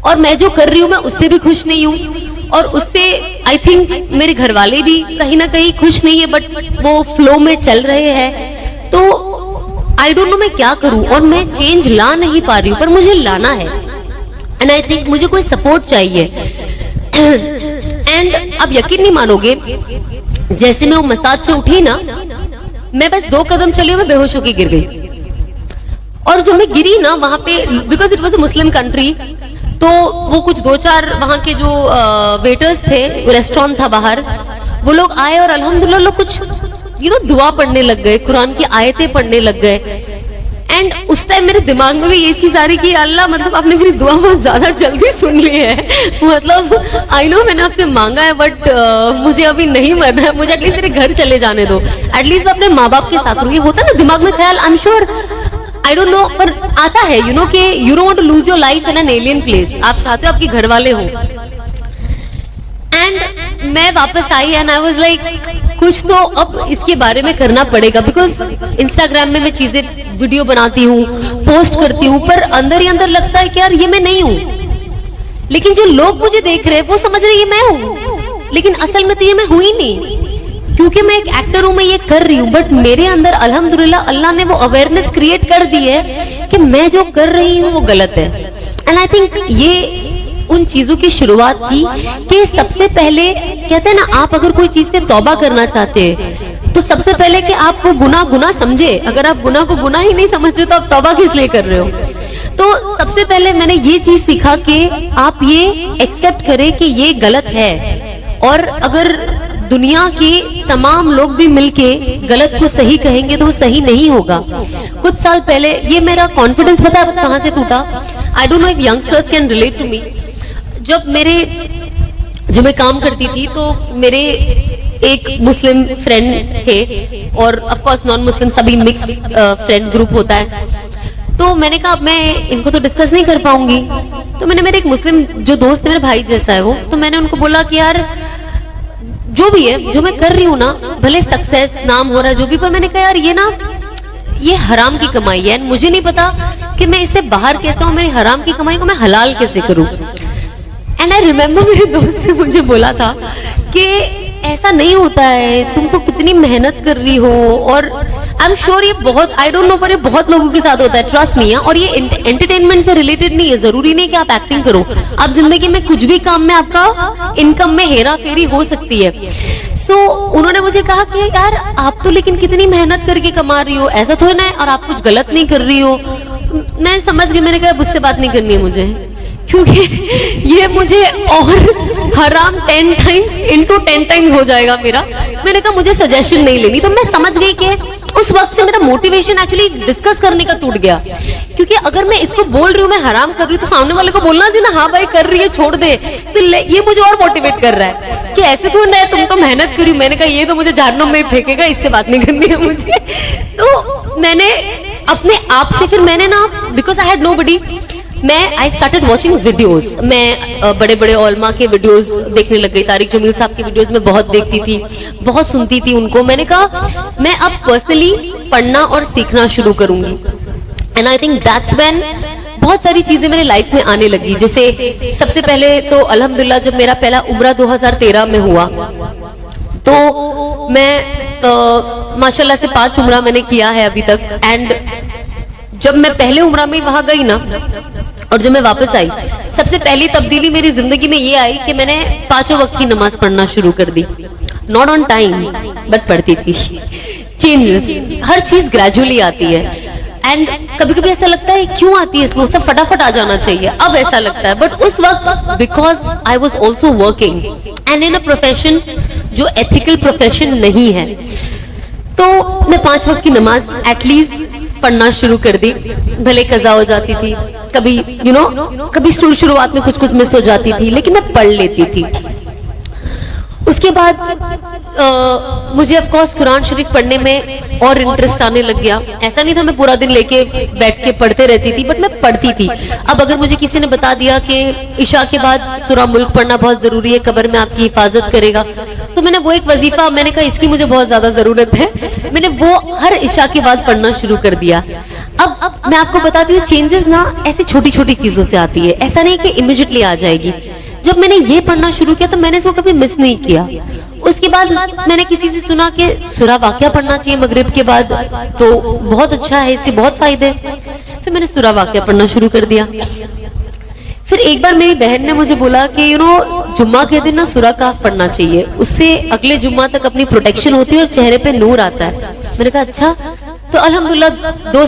और मैं जो कर रही हूँ मैं उससे भी खुश नहीं हूँ और उससे आई थिंक मेरे घर वाले भी कहीं ना कहीं खुश नहीं है, बट वो फ्लो में चल रहे हैं। तो आई डोंट नो मैं क्या करूं और मैं चेंज ला नहीं पा रही हूँ, पर मुझे लाना है एंड आई थिंक मुझे कोई सपोर्ट चाहिए। एंड अब यकीन नहीं मानोगे, जैसे मैं वो मसाज से उठी ना, मैं बस 2 कदम चली और मैं बेहोश होकर गिर गई। और जब मैं गिरी ना वहां पे, because it was a Muslim country, तो वो कुछ 2-4 वहां के जो वेटर्स थे, रेस्टोरेंट था बाहर, वो लोग आए और अल्हम्दुलिल्लाह लोग कुछ दुआ पढ़ने लग गए, कुरान की आयतें पढ़ने लग गए। एंड उस टाइम मेरे दिमाग में भी ये चीज आ रही कि अल्लाह, मतलब आपने मेरी दुआ बहुत ज्यादा जल्दी सुन ली है। मतलब आई नो मैंने आपसे मांगा है, बट मुझे अभी नहीं मरना है, मुझे एटलीस्ट मेरे घर चले जाने दो, एटलीस्ट अपने माँ बाप के साथ। ये होता है ना दिमाग में ख्याल, I am sure, I don't know, पर आता है कि you don't want to lose your life in an alien place. आप चाहते हो आपके घर वाले हो। एंड मैं वापस आई एंड आई वाज लाइक कुछ तो अब इसके बारे में करना पड़ेगा, बिकॉज इंस्टाग्राम में मैं चीजें वीडियो बनाती हूँ, पोस्ट करती हूँ, पर अंदर ही अंदर लगता है कि यार ये मैं नहीं हूँ। लेकिन जो लोग मुझे देख रहे हैं वो समझ रहे हैं ये मैं हूँ, लेकिन असल में तो ये मैं हूँ ही नहीं, क्योंकि मैं एक एक्टर हूँ, मैं ये कर रही हूँ, बट मेरे अंदर अल्हम्दुलिल्लाह अल्लाह ने वो अवेयरनेस क्रिएट कर दी है कि मैं जो कर रही हूँ वो गलत है। एंड आई थिंक ये उन चीजों की शुरुआत थी कि सबसे पहले कहते हैं ना, आप अगर कोई चीज से तौबा करना चाहते हैं तो सबसे पहले कि आप वो गुनाह समझे। अगर आप गुनाह को गुनाह ही नहीं समझ रहे तो आप तौबा किस लिए कर रहे हो। तो सबसे पहले मैंने ये चीज सीखा कि आप ये एक्सेप्ट करें कि ये गलत है, और अगर दुनिया के तमाम लोग भी मिलके गलत को सही कहेंगे तो वो सही नहीं होगा। कुछ साल पहले ये मेरा कॉन्फिडेंस पता है कहां से टूटा? I don't know if youngsters can relate to me. जब जो मैं काम करती थी तो मेरे एक मुस्लिम फ्रेंड थे और ऑफ कोर्स नॉन मुस्लिम, सभी मिक्स फ्रेंड ग्रुप होता है। तो मैंने कहा मैं इनको तो डिस्कस नहीं कर पाऊंगी, तो मैंने मेरे एक मुस्लिम जो दोस्त है, मेरे भाई जैसा है वो, तो मैंने उनको बोला कि यार जो भी है, जो मैं कर रही हूँ ना, भले सक्सेस नाम हो रहा है जो भी, पर मैंने कहा यार ये हराम की कमाई है, मुझे नहीं पता कि मैं इससे बाहर कैसे हूँ, मेरी हराम की कमाई को मैं हलाल कैसे करूँ। एंड आई रिमेम्बर मेरे दोस्त ने मुझे बोला था कि ऐसा नहीं होता है, तुम तो कितनी मेहनत कर रही हो, और आई एम श्योर ये बहुत, आई डोंट नो, पर ये बहुत लोगों के साथ होता है, ट्रस्ट नहीं है। और ये एंटरटेनमेंट से रिलेटेड नहीं है, जरूरी नहीं कि आप एक्टिंग करो, आप जिंदगी में कुछ भी काम में आपका इनकम में हेरा फेरी हो सकती है। सो उन्होंने मुझे कहा कि यार आप तो लेकिन कितनी मेहनत करके कमा रही हो, ऐसा थोड़ा ना है, और आप कुछ गलत नहीं कर रही हो। मैं समझ गई, मैंने कहा उससे बात नहीं करनी है मुझे, क्योंकि ये मुझे और हराम 10 टाइम्स इंटू 10 टाइम्स हो जाएगा मेरा। मैंने कहा मुझे सजेशन नहीं लेनी। तो मैं समझ गई कि उस वक्त से मेरा मोटिवेशन एक्चुअली डिस्कस करने का टूट गया, क्योंकि अगर मैं इसको बोल रही हूँ मैं हराम कर रही हूँ, तो सामने वाले को बोलना चाहिए ना, हाँ भाई कर रही है छोड़ दे, तो ये मुझे और मोटिवेट कर रहा है कि ऐसे तो नहीं, तुम तो मेहनत करी। मैंने कहा ये तो मुझे जहन्नुम में फेंकेगा, इससे बात नहीं करनी है मुझे। तो मैंने अपने आप से फिर मैंने ना, बिकॉज आई हैड नोबडी, मैं आई स्टार्टेड वॉचिंग वीडियोस। मैं बड़े बड़े ओलमा के वीडियोस देखने लग गई। तारिक जमील साहब के वीडियोस में बहुत देखती थी, बहुत सुनती थी उनको। मैंने कहा मैं अब पर्सनली पढ़ना और सीखना शुरू करूंगी। And I think that's when बहुत सारी चीजें मेरे लाइफ में आने लगी। जैसे सबसे पहले तो अल्हम्दुलिल्लाह जब मेरा पहला उम्रा 2013 में हुआ तो मैं माशाल्लाह से 5 उम्रा मैंने किया है अभी तक। एंड जब मैं पहले उम्रा में वहां गई ना और जब मैं वापस आई, सबसे पहली तब्दीली मेरी जिंदगी में ये आई कि मैंने 5 वक्त की नमाज पढ़ना शुरू कर दी। नॉट ऑन टाइम बट पढ़ती थी। चेंजेस, हर चीज ग्रेजुअली आती है। एंड कभी कभी ऐसा लगता है क्यों आती है स्लो, सब फटाफट आ जाना चाहिए, अब ऐसा लगता है। बट उस वक्त because I was also working and in a profession जो एथिकल प्रोफेशन नहीं है, तो मैं 5 वक्त की नमाज एटलीस्ट पढ़ना शुरू कर दी। भले कज़ा हो जाती थी कभी, कभी शुरुआत में कुछ मिस हो जाती थी, लेकिन मैं पढ़ लेती थी। उसके बाद मुझे ऑफ कोर्स कुरान शरीफ पढ़ने में और इंटरेस्ट आने लग गया। ऐसा नहीं था मैं पूरा दिन लेके बैठ के पढ़ते रहती थी, बट मैं पढ़ती थी। अब अगर मुझे किसी ने बता दिया कि इशा के बाद सूरह मुल्क पढ़ना बहुत जरूरी है, कब्र में आपकी हिफाजत करेगा, तो मैंने वो एक वजीफा, मैंने कहा इसकी मुझे बहुत ज्यादा जरूरत है, मैंने वो हर इशा के बाद पढ़ना शुरू कर दिया। अब मैं आपको बताती हूँ, चेंजेस ना ऐसी छोटी छोटी चीजों से आती है, ऐसा नहीं कि इमीडिएटली आ जाएगी। जब मैंने ये पढ़ना शुरू किया तो मैंने इसको कभी मिस नहीं किया। उसके बाद मैंने किसी से सुना कि सूरह वाक़िया पढ़ना चाहिए मगरिब के बाद, तो बहुत अच्छा है, इससे बहुत फायदे। फिर मैंने सूरह वाक़िया पढ़ना शुरू कर दिया। फिर एक बार मेरी बहन ने मुझे बोला कि जुम्मा के दिन ना सूरह काफ पढ़ना चाहिए, उससे अगले जुम्मा तक अपनी प्रोटेक्शन होती है और चेहरे पे नूर आता है। मैंने कहा अच्छा। तो अल्हम्दुलिल्लाह 2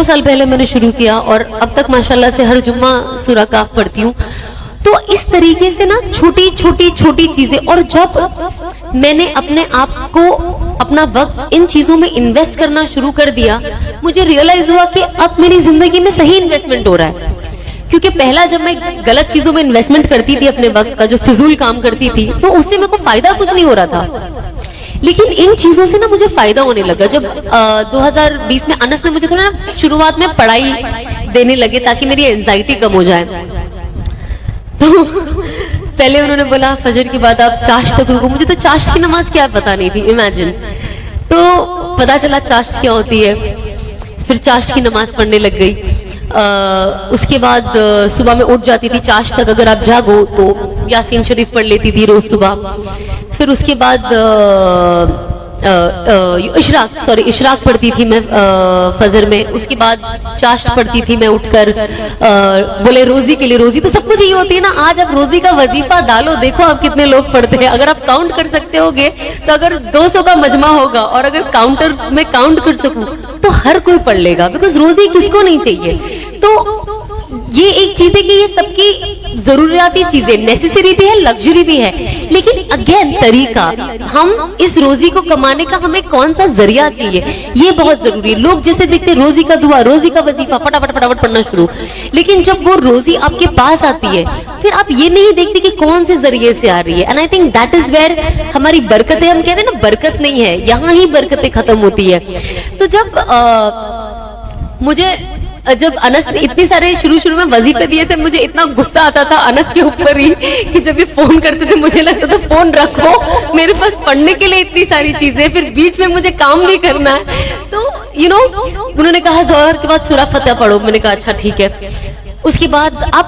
साल पहले मैंने शुरू किया और अब तक माशाल्लाह से हर जुम्मा सूरह काफ पढ़ती हूँ। तो इस तरीके से ना छोटी छोटी चीजें, और जब मैंने अपने आप को, अपना वक्त इन चीजों में इन्वेस्ट करना शुरू कर दिया, मुझे रियलाइज हुआ कि अब मेरी जिंदगी में सही इन्वेस्टमेंट हो रहा है। क्योंकि पहला जब मैं गलत चीजों में इन्वेस्टमेंट करती थी, अपने वक्त का जो फिजूल काम करती थी, तो उससे मेरे को फायदा कुछ नहीं हो रहा था। लेकिन इन चीजों से ना मुझे फायदा होने लगा। जब 2020 में अनस ने मुझे थोड़ा ना शुरुआत में पढ़ाई देने लगे ताकि मेरी एंजाइटी कम हो जाए, तो पहले उन्होंने बोला फजर के बाद आप चाश्त तक रुको। मुझे तो चाश्त की नमाज क्या पता नहीं थी, इमेजिन। तो पता चला चाश्त क्या होती है, फिर चाश्त की नमाज पढ़ने लग गई। उसके बाद सुबह में उठ जाती थी चाश्त तक, अगर आप जागो तो यासीन शरीफ पढ़ लेती थी रोज सुबह। फिर उसके बाद इशराक पढ़ती थी मैं फजर में। उसके बाद चाश्त पढ़ती थी मैं उठकर। बोले रोजी के लिए, रोजी तो सबको चाहिए होती है ना। आज आप रोजी का वजीफा डालो, देखो आप कितने लोग पढ़ते हैं। अगर आप काउंट कर सकते होगे तो अगर 200 का मजमा होगा, और अगर काउंटर में काउंट कर सकूं तो हर कोई पढ़ लेगा, बिकॉज रोजी किसको नहीं चाहिए। तो ये एक चीज है कि ये सबकी जरूरियाती चीजें, नेसेसरी भी है, लग्जरी भी है, लेकिन अगेन तरीका, हम इस रोजी को कमाने का हमें कौन सा जरिया चाहिए, ये बहुत जरूरी है। लोग जैसे देखते रोजी का दुआ, रोजी का वजीफा, फटाफट पढ़ना शुरू, लेकिन जब वो रोजी आपके पास आती है फिर आप ये नहीं देखते कि कौन से जरिए से आ रही है। And I think that is where हमारी बरकतें, हम कहते हैं ना बरकत नहीं है, यहाँ ही बरकतें खत्म होती है। तो जब अनस ने इतने सारे शुरू में वजीफे दिए थे, मुझे इतना गुस्सा आता था अनस के ऊपर ही कि जब ये फोन करते थे मुझे लगता था फोन रखो, मेरे पास पढ़ने के लिए इतनी सारी चीजें, फिर बीच में मुझे काम भी करना है। तो उन्होंने कहा ज़ोहर के बाद सूरह फतह पढ़ो। मैंने कहा अच्छा ठीक है। उसके बाद आप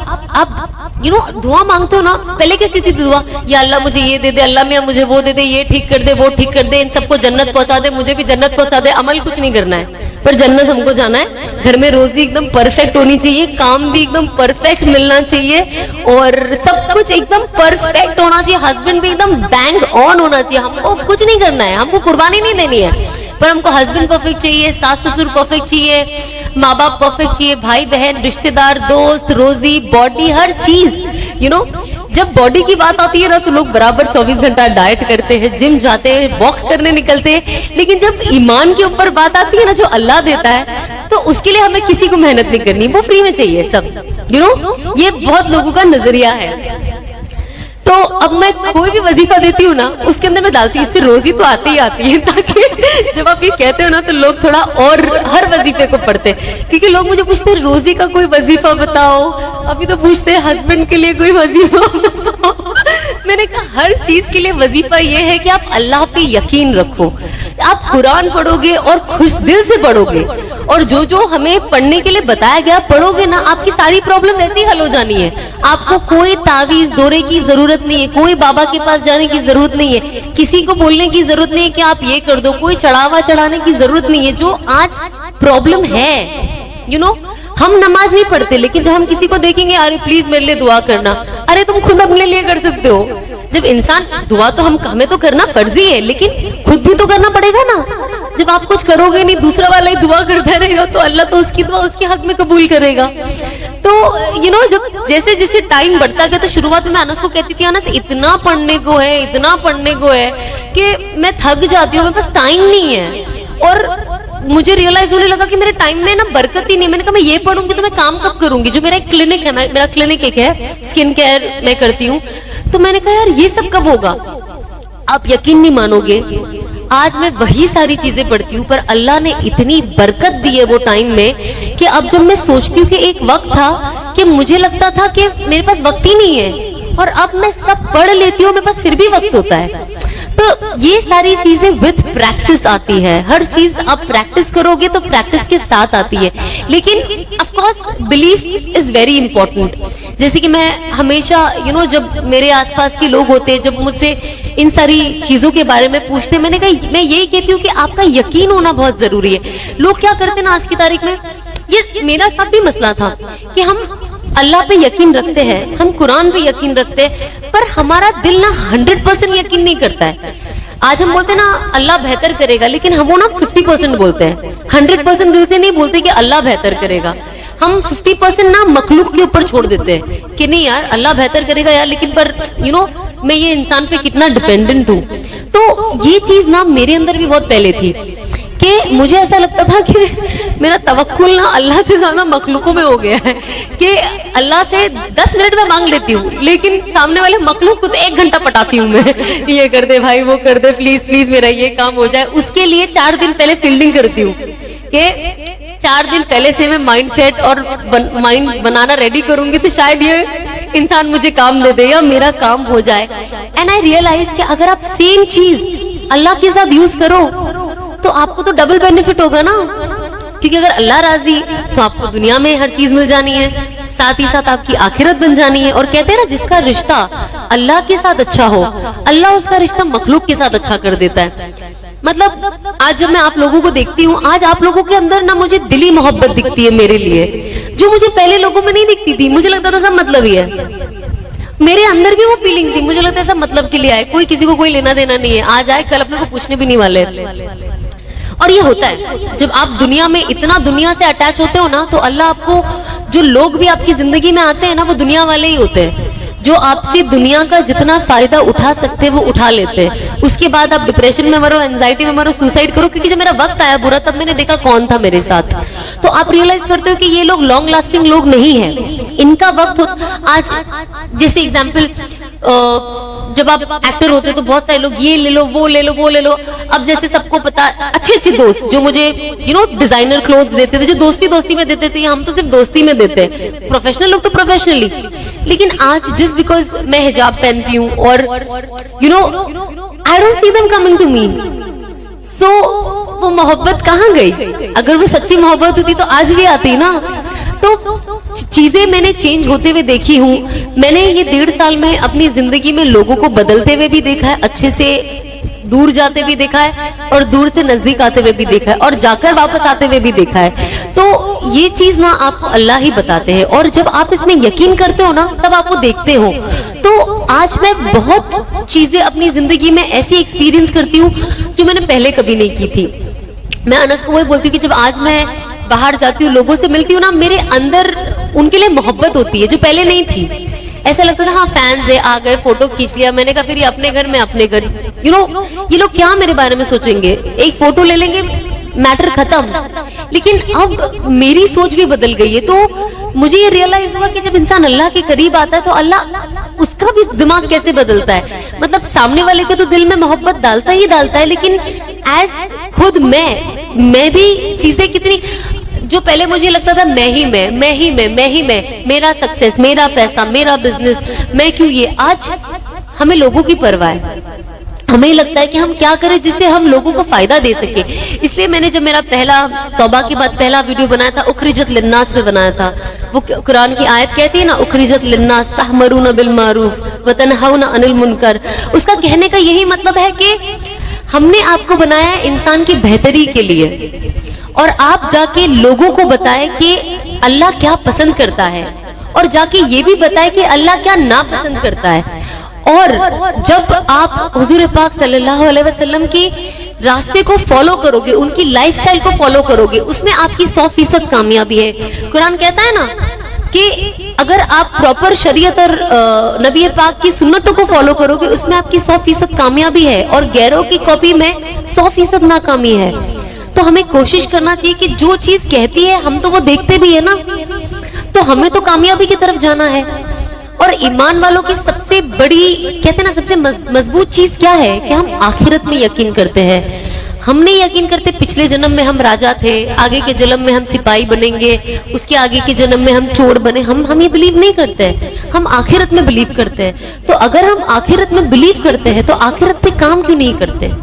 दुआ मांगते हो ना, पहले कैसी थी दुआ, या अल्लाह मुझे ये दे दे, अल्लाह मियां मुझे वो दे दे, ये ठीक कर दे, वो ठीक कर दे, इन सबको जन्नत पहुंचा दे, मुझे भी जन्नत पहुंचा दे। अमल कुछ नहीं करना है, पर जन्नत हमको जाना है। घर में रोजी एकदम परफेक्ट होनी चाहिए, काम भी एकदम परफेक्ट मिलना चाहिए, और सब कुछ एकदम परफेक्ट होना चाहिए। हस्बैंड भी एकदम बैंग ऑन होना चाहिए। हमको कुछ नहीं करना है, हमको कुर्बानी नहीं देनी है, पर हमको हस्बैंड परफेक्ट चाहिए, सास ससुर परफेक्ट चाहिए, माँ बाप परफेक्ट चाहिए, भाई बहन, रिश्तेदार, दोस्त, रोजी, बॉडी, हर चीज। जब बॉडी की बात आती है ना तो लोग बराबर 24 घंटा डाइट करते हैं, जिम जाते हैं, वॉक करने निकलते हैं, लेकिन जब ईमान के ऊपर बात आती है ना, जो अल्लाह देता है, तो उसके लिए हमें किसी को मेहनत नहीं करनी, वो फ्री में चाहिए सब। ये बहुत लोगों का नजरिया है। तो अब मैं कोई भी वजीफा देती हूँ ना, उसके अंदर मैं डालती हूँ इससे रोजी तो आती ही आती है, ताकि जब आप ये कहते हो ना तो लोग थोड़ा और हर वजीफे को पढ़ते हैं। क्योंकि लोग मुझे पूछते हैं रोजी का कोई वजीफा बताओ, अभी तो पूछते हैं हस्बैंड के लिए कोई वजीफा बताओ। मैंने कहा हर चीज के लिए वजीफा ये है कि आप अल्लाह पे यकीन रखो, आप कुरान पढ़ोगे और खुश दिल से पढ़ोगे, और जो जो हमें पढ़ने के लिए बताया गया पढ़ोगे ना, आपकी सारी प्रॉब्लम वैसे ही हल हो जानी है। आपको कोई तावीज दौरे की जरूरत नहीं है, कोई बाबा के पास जाने की जरूरत नहीं है, किसी को बोलने की जरूरत नहीं है कि आप ये कर दो, कोई चढ़ावा चढ़ाने की जरूरत नहीं है। जो आज प्रॉब्लम है, यू नो, हम नमाज नहीं पढ़ते, लेकिन जब हम किसी को देखेंगे, अरे प्लीज मेरे लिए दुआ करना, अरे तुम खुद अपने लिए कर सकते हो। जब इंसान दुआ तो हमें तो करना फर्जी है, लेकिन खुद भी तो करना पड़ेगा ना। जब आप कुछ करोगे नहीं, दूसरा वाला ही दुआ करता रहेगा, तो अल्लाह तो उसकी दुआ उसके हक में कबूल करेगा। तो यू नो, जब जैसे जैसे टाइम बढ़ता गया, तो शुरुआत में अनस को कहती थी, अनस इतना पढ़ने को है, इतना पढ़ने को है कि मैं थक जाती हूँ, मेरे पास टाइम नहीं है। और मुझे रियलाइज होने लगा कि मेरे टाइम में ना बरकत ही नहीं। मैंने कहा मैं ये पढ़ूंगी तो मैं काम कब करूंगी। जो मेरा एक क्लिनिक है, मेरा क्लिनिक एक है, स्किन केयर मैं करती हूँ, तो मैंने कहा यार ये सब कब होगा। आप यकीन नहीं मानोगे, आज मैं वही सारी चीजें पढ़ती हूँ, पर अल्लाह ने इतनी बरकत दी है वो टाइम में कि अब जब मैं सोचती हूँ कि एक वक्त था कि मुझे लगता था कि मेरे पास वक्त ही नहीं है, और अब मैं सब पढ़ लेती हूँ, मेरे पास फिर भी वक्त होता है। तो ये सारी चीजें विद प्रैक्टिस आती है। हर चीज आप प्रैक्टिस करोगे तो प्रैक्टिस के साथ आती है। लेकिन of course belief is very important. जैसे कि मैं हमेशा यू नो, जब मेरे आसपास के लोग होते हैं, जब मुझसे इन सारी चीजों के बारे में पूछते, मैंने कहा मैं यही कहती हूँ कि आपका यकीन होना बहुत जरूरी है। लोग क्या करते हैं ना आज की तारीख में, ये मेरा साथ भी मसला था कि हम अल्लाह पे यकीन रखते हैं, हम कुरान पे यकीन रखते हैं, पर हमारा दिल ना 100% यकीन नहीं करता है। आज हम बोलते हैं ना अल्लाह बेहतर करेगा, लेकिन हम वो ना 50% बोलते हैं, 100% दिल से नहीं बोलते कि अल्लाह बेहतर करेगा। हम 50% ना मखलूक के ऊपर छोड़ देते हैं कि नहीं यार अल्लाह बेहतर करेगा यार, लेकिन पर यू नो मैं ये इंसान पे कितना डिपेंडेंट हूँ। तो ये चीज ना मेरे अंदर भी बहुत पहले थी कि मुझे ऐसा लगता था कि मेरा तवक्कुल ना अल्लाह से ज्यादा मखलूकों में हो गया है, कि अल्लाह से 10 मिनट में मांग लेती हूँ, लेकिन सामने वाले मखलूक को तो 1 घंटा पटाती हूँ मैं, ये कर दे भाई, वो कर दे, प्लीज प्लीज मेरा ये काम हो जाए। उसके लिए 4 दिन पहले फील्डिंग करती हूँ कि 4 दिन पहले से मैं माइंड सेट और माइंड बनाना रेडी करूंगी, तो शायद ये इंसान मुझे काम दे दे या मेरा काम हो जाए। एंड आई रियलाइज कि अगर आप सेम चीज अल्लाह के साथ यूज करो तो आपको तो डबल बेनिफिट होगा ना, क्योंकि अगर अल्लाह राजी तो आपको दुनिया में हर चीज मिल जानी है, साथ ही साथ आपकी आखिरत बन जानी है। और कहते हैं ना जिसका रिश्ता अल्लाह के साथ अच्छा हो, अल्लाह उसका रिश्ता मखलूक के साथ अच्छा कर देता है। मतलब आज जब मैं आप लोगों को देखती हूँ, आज आप लोगों के अंदर ना मुझे दिली मोहब्बत दिखती है मेरे लिए, जो मुझे पहले लोगों में नहीं दिखती थी। मुझे लगता था सब मतलब ही है, मेरे अंदर भी वो फीलिंग थी, मुझे लगता है सब मतलब के लिए आए, कोई किसी को कोई लेना देना नहीं है, आज आए कल अपने को पूछने भी नहीं वाले। और ये होता है जब आप दुनिया में इतना दुनिया से अटैच होते हो ना, तो अल्लाह आपको, जो लोग भी आपकी जिंदगी में आते हैं ना, वो दुनिया वाले ही होते हैं, जो आपसे दुनिया का जितना फायदा उठा सकते हैं वो उठा लेते हैं। उसके बाद आप डिप्रेशन में मरो, एंजाइटी में मरो, सुसाइड करो, क्योंकि जब मेरा वक्त आया बुरा, तब मैंने देखा कौन था मेरे साथ। तो आप रियलाइज करते हो कि ये लोग लॉन्ग लास्टिंग लोग नहीं है, इनका वक्त हो। आज जैसे एग्जाम्पल, जब आप एक्टर होते तो बहुत सारे लोग ये ले लो, वो ले लो, वो ले लो। अब जैसे सबको पता, अच्छे अच्छे दोस्त जो मुझे यू नो डिजाइनर क्लोथ्स देते थे, जो दोस्ती दोस्ती में देते थे, हम तो सिर्फ दोस्ती में देते हैं, प्रोफेशनल लोग तो प्रोफेशनली। लेकिन आज जस्ट बिकॉज मैं हिजाब पहनती हूँ और you know I don't see them coming to me, so वो मोहब्बत कहाँ गई? अगर वो सच्ची मोहब्बत होती तो आज भी आती ना। तो चीजें मैंने चेंज होते हुए देखी हूँ। मैंने ये 1.5 साल में अपनी जिंदगी में लोगों को बदलते हुए भी देखा है, अच्छे से दूर जाते भी देखा है, और दूर से नजदीक आते हुए भी देखा है, और जाकर वापस आते हुए भी देखा है। तो ये चीज ना आपको अल्लाह ही बताते हैं, और जब आप इसमें यकीन करते हो ना, तब आप वो देखते हो। तो आज मैं बहुत चीजें अपनी जिंदगी में ऐसी एक्सपीरियंस करती हूँ जो मैंने पहले कभी नहीं की थी। मैं अनस को वही बोलती हूँ कि जब आज मैं बाहर जाती हूँ, लोगों से मिलती हूँ ना, मेरे अंदर उनके लिए मोहब्बत होती है जो पहले नहीं थी। ऐसा लगता था हाँ फैंस है, आ गए, फोटो खींच लिया। मैंने कहा फिर ये अपने घर में अपने घर, यू नो ये लोग क्या मेरे बारे में सोचेंगे, एक फोटो ले लेंगे, मैटर खत्म। लेकिन अब मेरी सोच भी बदल गई है। तो मुझे ये रियलाइज हुआ कि जब इंसान अल्लाह के करीब आता है तो अल्लाह उसका मतलब अब ये दिमाग कैसे बदलता है, मतलब सामने वाले के तो दिल में मोहब्बत डालता ही डालता है, लेकिन एज खुद मैं भी चीजें कितनी, जो पहले मुझे लगता था मैं ही मैं, मेरा सक्सेस, मेरा पैसा, मेरा बिजनेस, मैं क्यों ये, आज हमें लोगों की परवाह है। हमें लगता है कि हम क्या करें जिससे हम लोगों को फायदा दे सके। इसलिए मैंने जब मेरा पहला तौबा के बाद पहला वीडियो बनाया था, उखरिजत लिन्नास पे बनाया था। वो कुरान की आयत कहती है ना, उखरिजत लिन्नास तहमरूना बिल मारूफ व तनहौना अनिल मुनकर। उसका कहने का यही मतलब है कि हमने आपको बनाया है इंसान की बेहतरी के लिए, और आप जाके लोगों को बताएं कि अल्लाह क्या पसंद करता है, और जाके ये भी बताएं कि अल्लाह क्या नापसंद करता है। और जब आप हुजूर पाक सल्लल्लाहु अलैहि वसल्लम की रास्ते को फॉलो करोगे, उनकी लाइफस्टाइल को फॉलो करोगे, उसमें आपकी 100% कामयाबी है। कुरान कहता है ना कि अगर आप प्रॉपर शरीयत और नबी पाक की सुन्नतों को फॉलो करोगे, उसमें आपकी 100% कामयाबी है, और गैरों की कॉपी में 100% नाकामी है। तो हमें कोशिश करना चाहिए कि जो चीज कहती है हम तो वो देखते भी है ना, तो हमें तो कामयाबी की तरफ जाना है। और ईमान वालों की सबसे बड़ी, कहते हैं ना, सबसे मजबूत चीज क्या है कि हम आखिरत में यकीन करते हैं। हम नहीं यकीन करते पिछले जन्म में हम राजा थे, आगे के जन्म में हम सिपाही बनेंगे, उसके आगे के जन्म में हम चोर बने, हम ये बिलीव नहीं करते, हम आखिरत में बिलीव करते हैं। तो अगर हम आखिरत में बिलीव करते हैं तो आखिरत पे काम क्यों नहीं करते?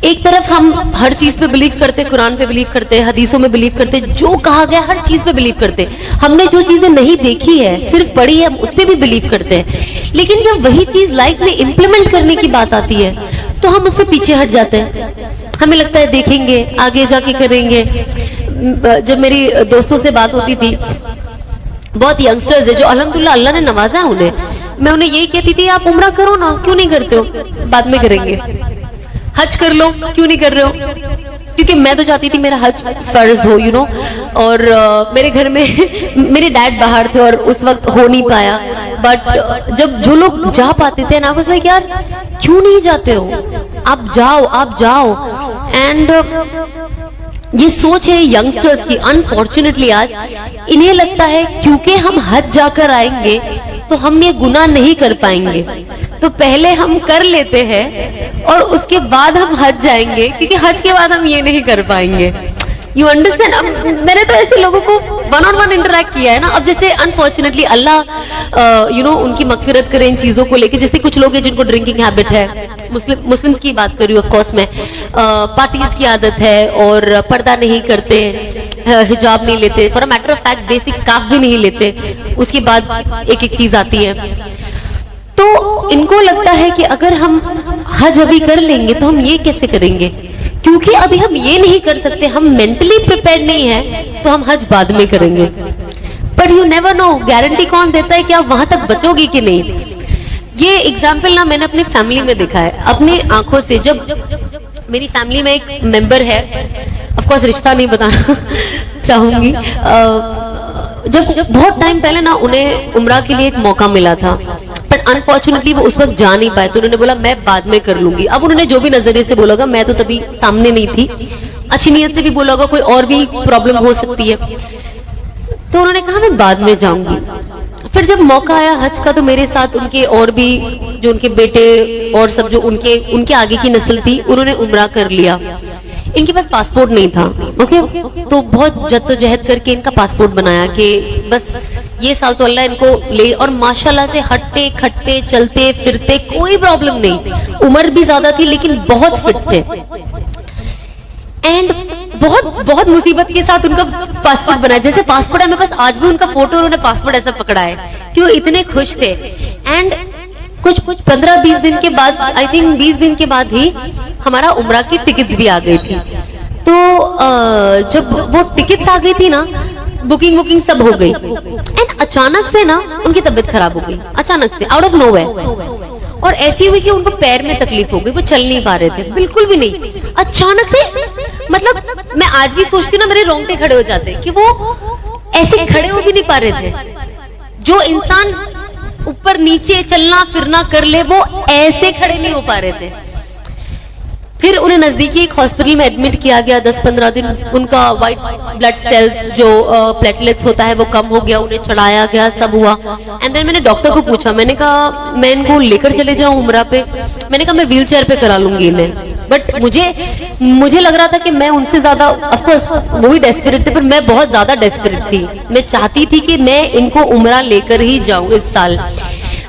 एक तरफ हम हर चीज पे बिलीव करते, कुरान पे बिलीव करते, हदीसों में बिलीव करते, जो कहा गया हर चीज पे बिलीव करते। हमने जो चीजें नहीं देखी है, सिर्फ पढ़ी है, हम उस पे भी बिलीव करते हैं। लेकिन जब वही चीज लाइफ में इम्प्लीमेंट करने की बात आती है तो हम उससे पीछे हट जाते हैं। हमें लगता है देखेंगे, आगे जाके करेंगे। जब मेरी दोस्तों से बात होती थी, बहुत यंगस्टर्स है जो अल्हम्दुलिल्लाह अल्लाह ने नवाजा है उन्हें, मैं उन्हें यही कहती थी, आप उम्रा करो ना, क्यों नहीं करते हो? बाद में करेंगे। हज कर लो, क्यों नहीं कर रहे हो? क्योंकि मैं तो चाहती थी मेरा हज फर्ज हो, यू नो। और मेरे घर में मेरे डैड बाहर थे और उस वक्त हो नहीं पाया, बट जब जो लोग जा पाते थे ना, वाज लाइक यार क्यों नहीं जाते हो, आप जाओ। एंड ये सोच है यंगस्टर्स की, अनफॉर्चुनेटली आज इन्हें लगता है क्योंकि हम हज जाकर आएंगे तो हम ये गुनाह नहीं कर पाएंगे, तो पहले हम कर लेते हैं और उसके बाद हम हज जाएंगे, क्योंकि हज के बाद हम ये नहीं कर पाएंगे। You understand? मैंने तो ऐसे लोगों को 1-on-1 इंटरेक्ट किया है ना। अब जैसे अनफॉर्चुनेटली अल्लाह यू नो उनकी मगफिरत करे इन चीजों को लेके, जैसे कुछ लोग हैं जिनको ड्रिंकिंग हैबिट है, मुस्लिम्स की बात कर रही हूँ ऑफ कोर्स मैं, पार्टीज की आदत है और पर्दा नहीं करते, हिजाब नहीं लेते, for a matter of fact basic scarf भी नहीं लेते, उसके बाद एक एक चीज आती है। तो इनको लगता है कि अगर हम हज अभी कर लेंगे तो हम ये कैसे करेंगे, क्योंकि अभी हम ये नहीं कर सकते, हम मेंटली प्रिपेयर्ड नहीं है, तो हम हज बाद में करेंगे। But you never know, guarantee कौन देता है कि आप वहां तक बचोगे कि नहीं। ये एग्जाम्पल ना मैंने अपनी फैमिली में देखा है, अपनी आंखों से। जब मेरी फैमिली में एक मेंबर है, ऑफ कोर्स रिश्ता नहीं बताना चाहूंगी, जब बहुत टाइम पहले ना उन्हें उम्रा के लिए एक मौका मिला था, बट अनफॉर्चुनेटली वो उस वक्त जा नहीं पाए, तो उन्होंने बोला मैं बाद में कर लूंगी। अब उन्होंने जो भी नजरिए से बोला होगा, मैं तो तभी सामने नहीं थी, अच्छी नीयत से भी बोला होगा, कोई और भी प्रॉब्लम हो सकती है, तो उन्होंने कहा मैं बाद में जाऊंगी। फिर जब मौका आया हज का, तो मेरे साथ उनके और भी जो उनके बेटे और सब जो उनके आगे की नस्ल थी, उन्होंने उम्रा कर लिया। इनके पास पासपोर्ट नहीं था, ओके, तो बहुत जद्दोजहद करके इनका पासपोर्ट बनाया कि बस ये साल तो अल्लाह इनको ले, और माशाल्लाह से हटते खटते चलते फिरते कोई प्रॉब्लम नहीं, उम्र भी ज्यादा थी लेकिन बहुत फिट थे। एंड बहुत मुसीबत के साथ उनका पासपोर्ट बनाया। जैसे पासपोर्ट है मेरे पास आज भी उनका फोटो, उन्होंने पासपोर्ट ऐसा पकड़ा है कि वो इतने खुश थे। एंड कुछ 15-20 दिन के बाद, आई थिंक 20 दिन के बाद ही हमारा उम्रा की टिकट्स भी आ गई थी। तो जब वो टिकट्स आ गई थी ना, बुकिंग सब हो गई, एंड अचानक से ना उनकी तबीयत खराब हो गई, अचानक से आउट ऑफ नोवेयर। और ऐसी हुई कि उनको पैर में तकलीफ हो गई, वो चल नहीं पा रहे थे, बिल्कुल भी नहीं, अचानक से। मतलब मैं आज भी सोचती हूँ ना, मेरे रोंगटे खड़े हो जाते कि वो ऐसे खड़े हो भी नहीं पा रहे थे। जो इंसान ऊपर नीचे चलना फिरना कर ले, वो ऐसे खड़े नहीं हो पा रहे थे। फिर उन्हें नजदीकी एक हॉस्पिटल में एडमिट किया गया। 10-15 दिन उनका वाइट ब्लड सेल्स जो प्लेटलेट्स होता है वो कम हो गया, उन्हें चढ़ाया गया, सब हुआ। एंड देन मैंने डॉक्टर को पूछा, मैंने कहा मैं इनको लेकर चले जाऊं उम्रा पे, मैंने कहा मैं व्हील चेयर पे करा लूंगी इन्हें, बट मुझे लग रहा था कि मैं उनसे ज्यादा, ऑफ कोर्स वो भी डेस्परेट थे, पर मैं बहुत ज्यादा डेस्परेट थी। मैं चाहती थी कि मैं इनको उम्रा लेकर ही जाऊं इस साल।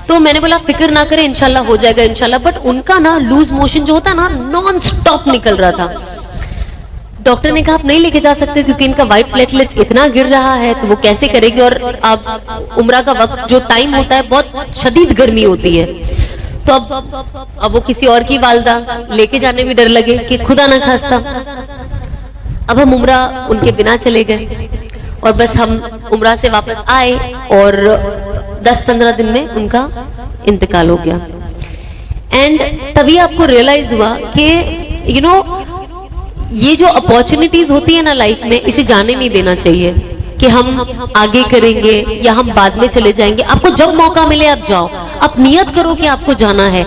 तो मैंने बोला फिक्र ना करें, इंशाल्लाह हो जाएगा इंशाल्लाह। बट उनका ना लूज मोशन जो होता है ना, नॉन स्टॉप निकल रहा था। डॉक्टर ने कहा आप नहीं लेके जा सकते क्योंकि इनका व्हाइट प्लेटलेट्स इतना गिर रहा है, तो वो कैसे करेगी, और अब उम्रा का वक्त जो टाइम होता है बहुत शदीद गर्मी होती है, तो अब वो किसी और की वालदा लेके जाने में डर लगे कि खुदा ना खास्ता। अब हम उम्रा उनके बिना चले गए और बस हम उम्रा से वापस आए और 10-15 दिन में उनका इंतकाल हो गया। एंड तभी आपको रियलाइज हुआ कि यू नो ये जो अपॉर्चुनिटीज होती है ना लाइफ में, इसे जाने नहीं देना चाहिए कि हम आगे करेंगे या हम बाद में चले जाएंगे। आपको जब मौका मिले आप जाओ, आप नियत करो कि आपको जाना है।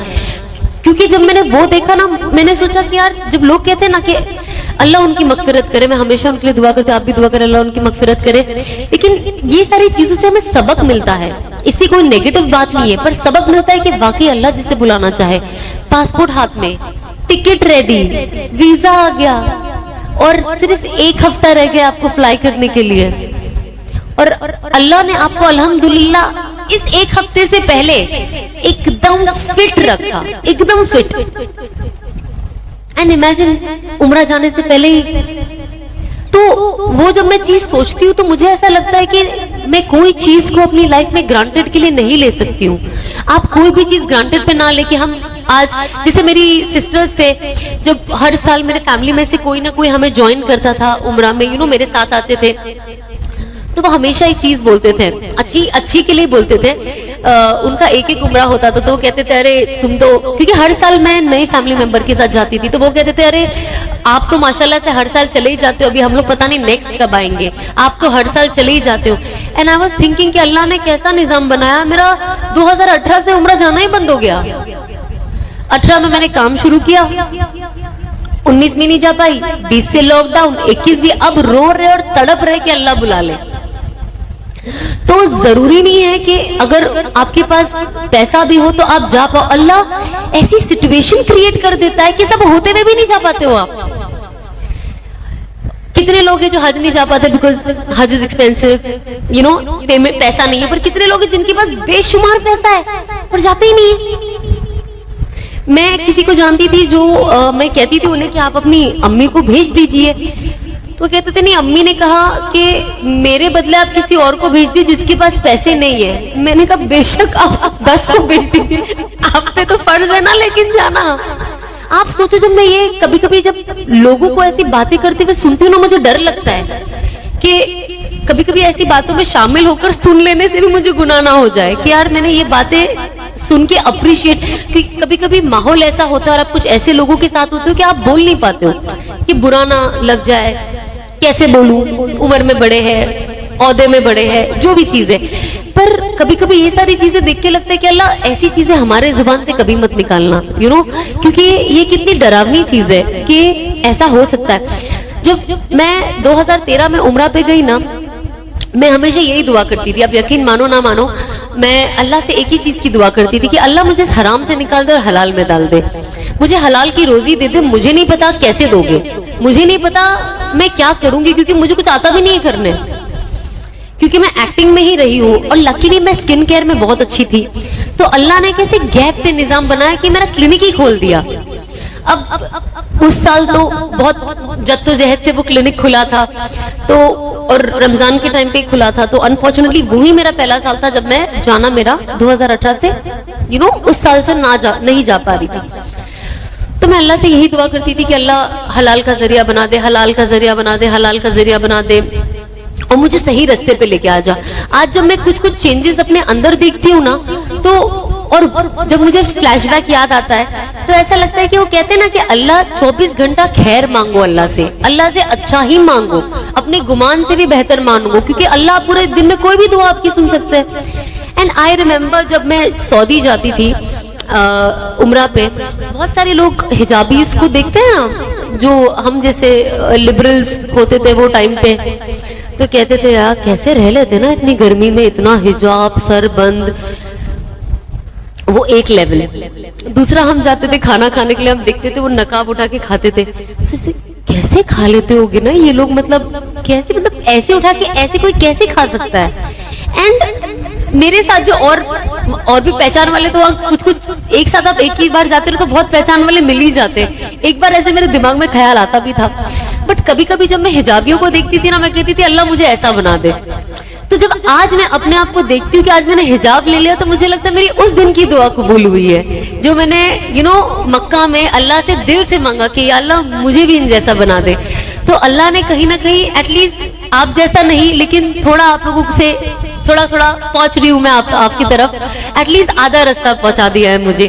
क्योंकि जब मैंने वो देखा ना, मैंने सोचा कि यार जब लोग कहते हैं ना कि अल्लाह उनकी मगफिरत करे, मैं हमेशा उनके लिए दुआ करती हूँ, आप भी दुआ करें अल्लाह उनकी मगफिरत करे, लेकिन ये सारी चीजों से हमें सबक मिलता है। इससे कोई नेगेटिव बात नहीं है, पर सबक मिलता है कि वाकई अल्लाह जिसे बुलाना चाहे, पासपोर्ट हाथ में, टिकट रेडी, वीजा आ गया और सिर्फ 1 हफ्ता रह गया आपको फ्लाई करने के लिए, और अल्लाह ने आपको अल्हम्दुलिल्लाह इस 1 हफ्ते से पहले एकदम फिट रखा, एकदम फिट। एंड इमेजिन उम्रा जाने से पहले ही, तो वो जब मैं चीज सोचती हूँ तो मुझे ऐसा लगता है कि मैं कोई चीज को अपनी लाइफ में ग्रांटेड के लिए नहीं ले सकती हूँ। आप कोई भी चीज ग्रांटेड पे ना लेके, हम आज जैसे मेरी सिस्टर्स थे, जब हर साल मेरे फैमिली में से कोई ना कोई हमें ज्वाइन करता था उम्रा में, मेरे साथ आते थे, तो वो हमेशा एक चीज बोलते थे, अच्छी के लिए बोलते थे। उनका एक उम्रा होता था, तो वो कहते थे अरे तुम तो, क्योंकि हर साल मैं नए फैमिली मेंबर के साथ जाती थी, तो वो कहते थे अरे आप तो माशाल्लाह से हर साल चले ही जाते हो, अभी हम लोग पता नहीं नेक्स्ट कब आएंगे, आप तो हर साल चले ही जाते हो। एंड आई वाज थिंकिंग कि अल्लाह ने कैसा निजाम बनाया, मेरा 2018 से उम्रा जाना ही बंद हो गया। 18 में मैंने काम शुरू किया, 19 में नहीं जा पाई, 20 से लॉकडाउन, 21 भी, अब रो रहे और तड़प रहे कि अल्लाह बुला ले। तो जरूरी नहीं है कि अगर आपके पास पैसा भी हो तो आप जा पाओ, अल्लाह ऐसी सिचुएशन क्रिएट कर देता है कि सब होते हुए भी नहीं जा पाते हो आप। कितने लोग हैं जो हज नहीं जा पाते बिकॉज हज इज एक्सपेंसिव, पेमेंट, पैसा नहीं है, पर कितने लोग हैं जिनके पास बेशुमार पैसा है पर जाते ही नहीं है। मैं किसी को जानती थी जो मैं कहती थी उन्हें कि आप अपनी अम्मी को भेज दीजिए, तो कहते थे नहीं, अम्मी ने कहा कि मेरे बदले आप किसी और को भेज दीजिए जिसके पास पैसे नहीं है। मैंने कहा बेशक आप 10 को भेज दीजिए, आप पे तो फर्ज है ना लेकिन जाना। आप सोचो, जब मैं ये कभी कभी जब लोगों को ऐसी बातें करते हुए सुनती हूँ ना, मुझे डर लगता है कि कभी कभी ऐसी बातों में शामिल होकर सुन लेने से भी मुझे गुनाह ना हो जाए कि यार मैंने ये बातें सुन के अप्रिशिएट, क्योंकि कभी कभी माहौल ऐसा होता है और आप कुछ ऐसे लोगों के साथ होते हो कि आप बोल नहीं पाते हो कि बुरा ना लग जाए, कैसे बोलूं, उम्र में बड़े हैं, औहदे में बड़े हैं, जो भी चीज है। पर कभी कभी ये सारी चीजें देख के लगता है कि अल्लाह ऐसी चीजें हमारे जुबान से कभी मत निकालना, क्योंकि ये कितनी डरावनी चीज है कि ऐसा हो सकता है। जब मैं 2013 में उम्रा पे गई ना, मैं हमेशा यही दुआ करती थी, आप यकीन मानो ना मानो, मैं अल्लाह से एक ही चीज की दुआ करती थी कि अल्लाह मुझे हराम से निकाल दे और हलाल में डाल दे, मुझे हलाल की रोजी दे दे। मुझे नहीं पता कैसे दोगे, मुझे नहीं पता मैं क्या करूंगी, क्योंकि मुझे कुछ आता भी नहीं है करने, क्योंकि मैं एक्टिंग में ही रही हूँ और लकीली मैं स्किन केयर में बहुत अच्छी थी। तो अल्लाह ने कैसे गैप से निजाम बनाया कि मेरा क्लिनिक ही खोल दिया। अब उस साल तो बहुत जद्दोजहद से वो क्लिनिक खुला था, तो और रमजान के टाइम पे खुला था, तो अनफॉर्चुनेटली वही मेरा पहला साल था जब मैं जाना मेरा 2018 से उस साल से नहीं जा पा रही थी। तो मैं अल्लाह से यही दुआ करती थी कि अल्लाह हलाल का जरिया बना दे, हलाल का जरिया बना दे, हलाल का जरिया बना दे और मुझे सही रास्ते पे लेके आ जा। आज जब मैं कुछ चेंजेस अपने अंदर देखती हूँ ना, तो और जब मुझे फ्लैशबैक याद आता है तो ऐसा लगता है कि वो कहते हैं ना कि अल्लाह 24 घंटा खैर मांगो, अल्लाह से अच्छा ही मांगो, अपने गुमान से भी बेहतर मांगो, क्योंकि अल्लाह पूरे दिन में कोई भी दुआ आपकी सुन सकते हैं। एंड आई रिमेम्बर जब मैं सऊदी जाती थी, उम्रा पे बहुत सारे लोग हिजाबीज को देखते हैं ना, जो हम जैसे लिबरल्स होते थे वो टाइम पे, तो कहते थे यार कैसे रह लेते ना इतनी गर्मी में, इतना हिजाब सर बंद। वो एक लेवल। दूसरा, हम जाते थे खाना खाने के लिए, हम देखते थे वो नकाब उठा के खाते थे, सोचते कैसे खा लेते होगे ना ये लोग, मतलब कैसे, मतलब ऐसे उठा के ऐसे कोई कैसे खा सकता है। एंड मेरे साथ जो और भी पहचान वाले, तो कुछ कुछ एक साथ आप एक ही बार जाते रहो तो बहुत पहचान वाले मिल ही जाते। एक बार ऐसे मेरे दिमाग में ख्याल आता भी था, बट कभी कभी जब मैं हिजाबियों को देखती थी ना, मैं कहती थी अल्लाह मुझे ऐसा बना दे। तो जब आज मैं अपने आप को देखती हूँ कि आज मैंने हिजाब ले लिया, तो मुझे लगता है मेरी उस दिन की दुआ कबूल हुई है, जो मैंने मक्का में अल्लाह से दिल से मांगा कि या अल्लाह मुझे भी इन जैसा बना दे। तो अल्लाह ने कहीं ना कहीं एटलीस्ट आप जैसा नहीं, लेकिन थोड़ा आप लोगों से थोड़ा थोड़ा पहुंच रही हूँ मैं आपकी तरफ, एटलीस्ट आधा रास्ता पहुंचा दिया है मुझे।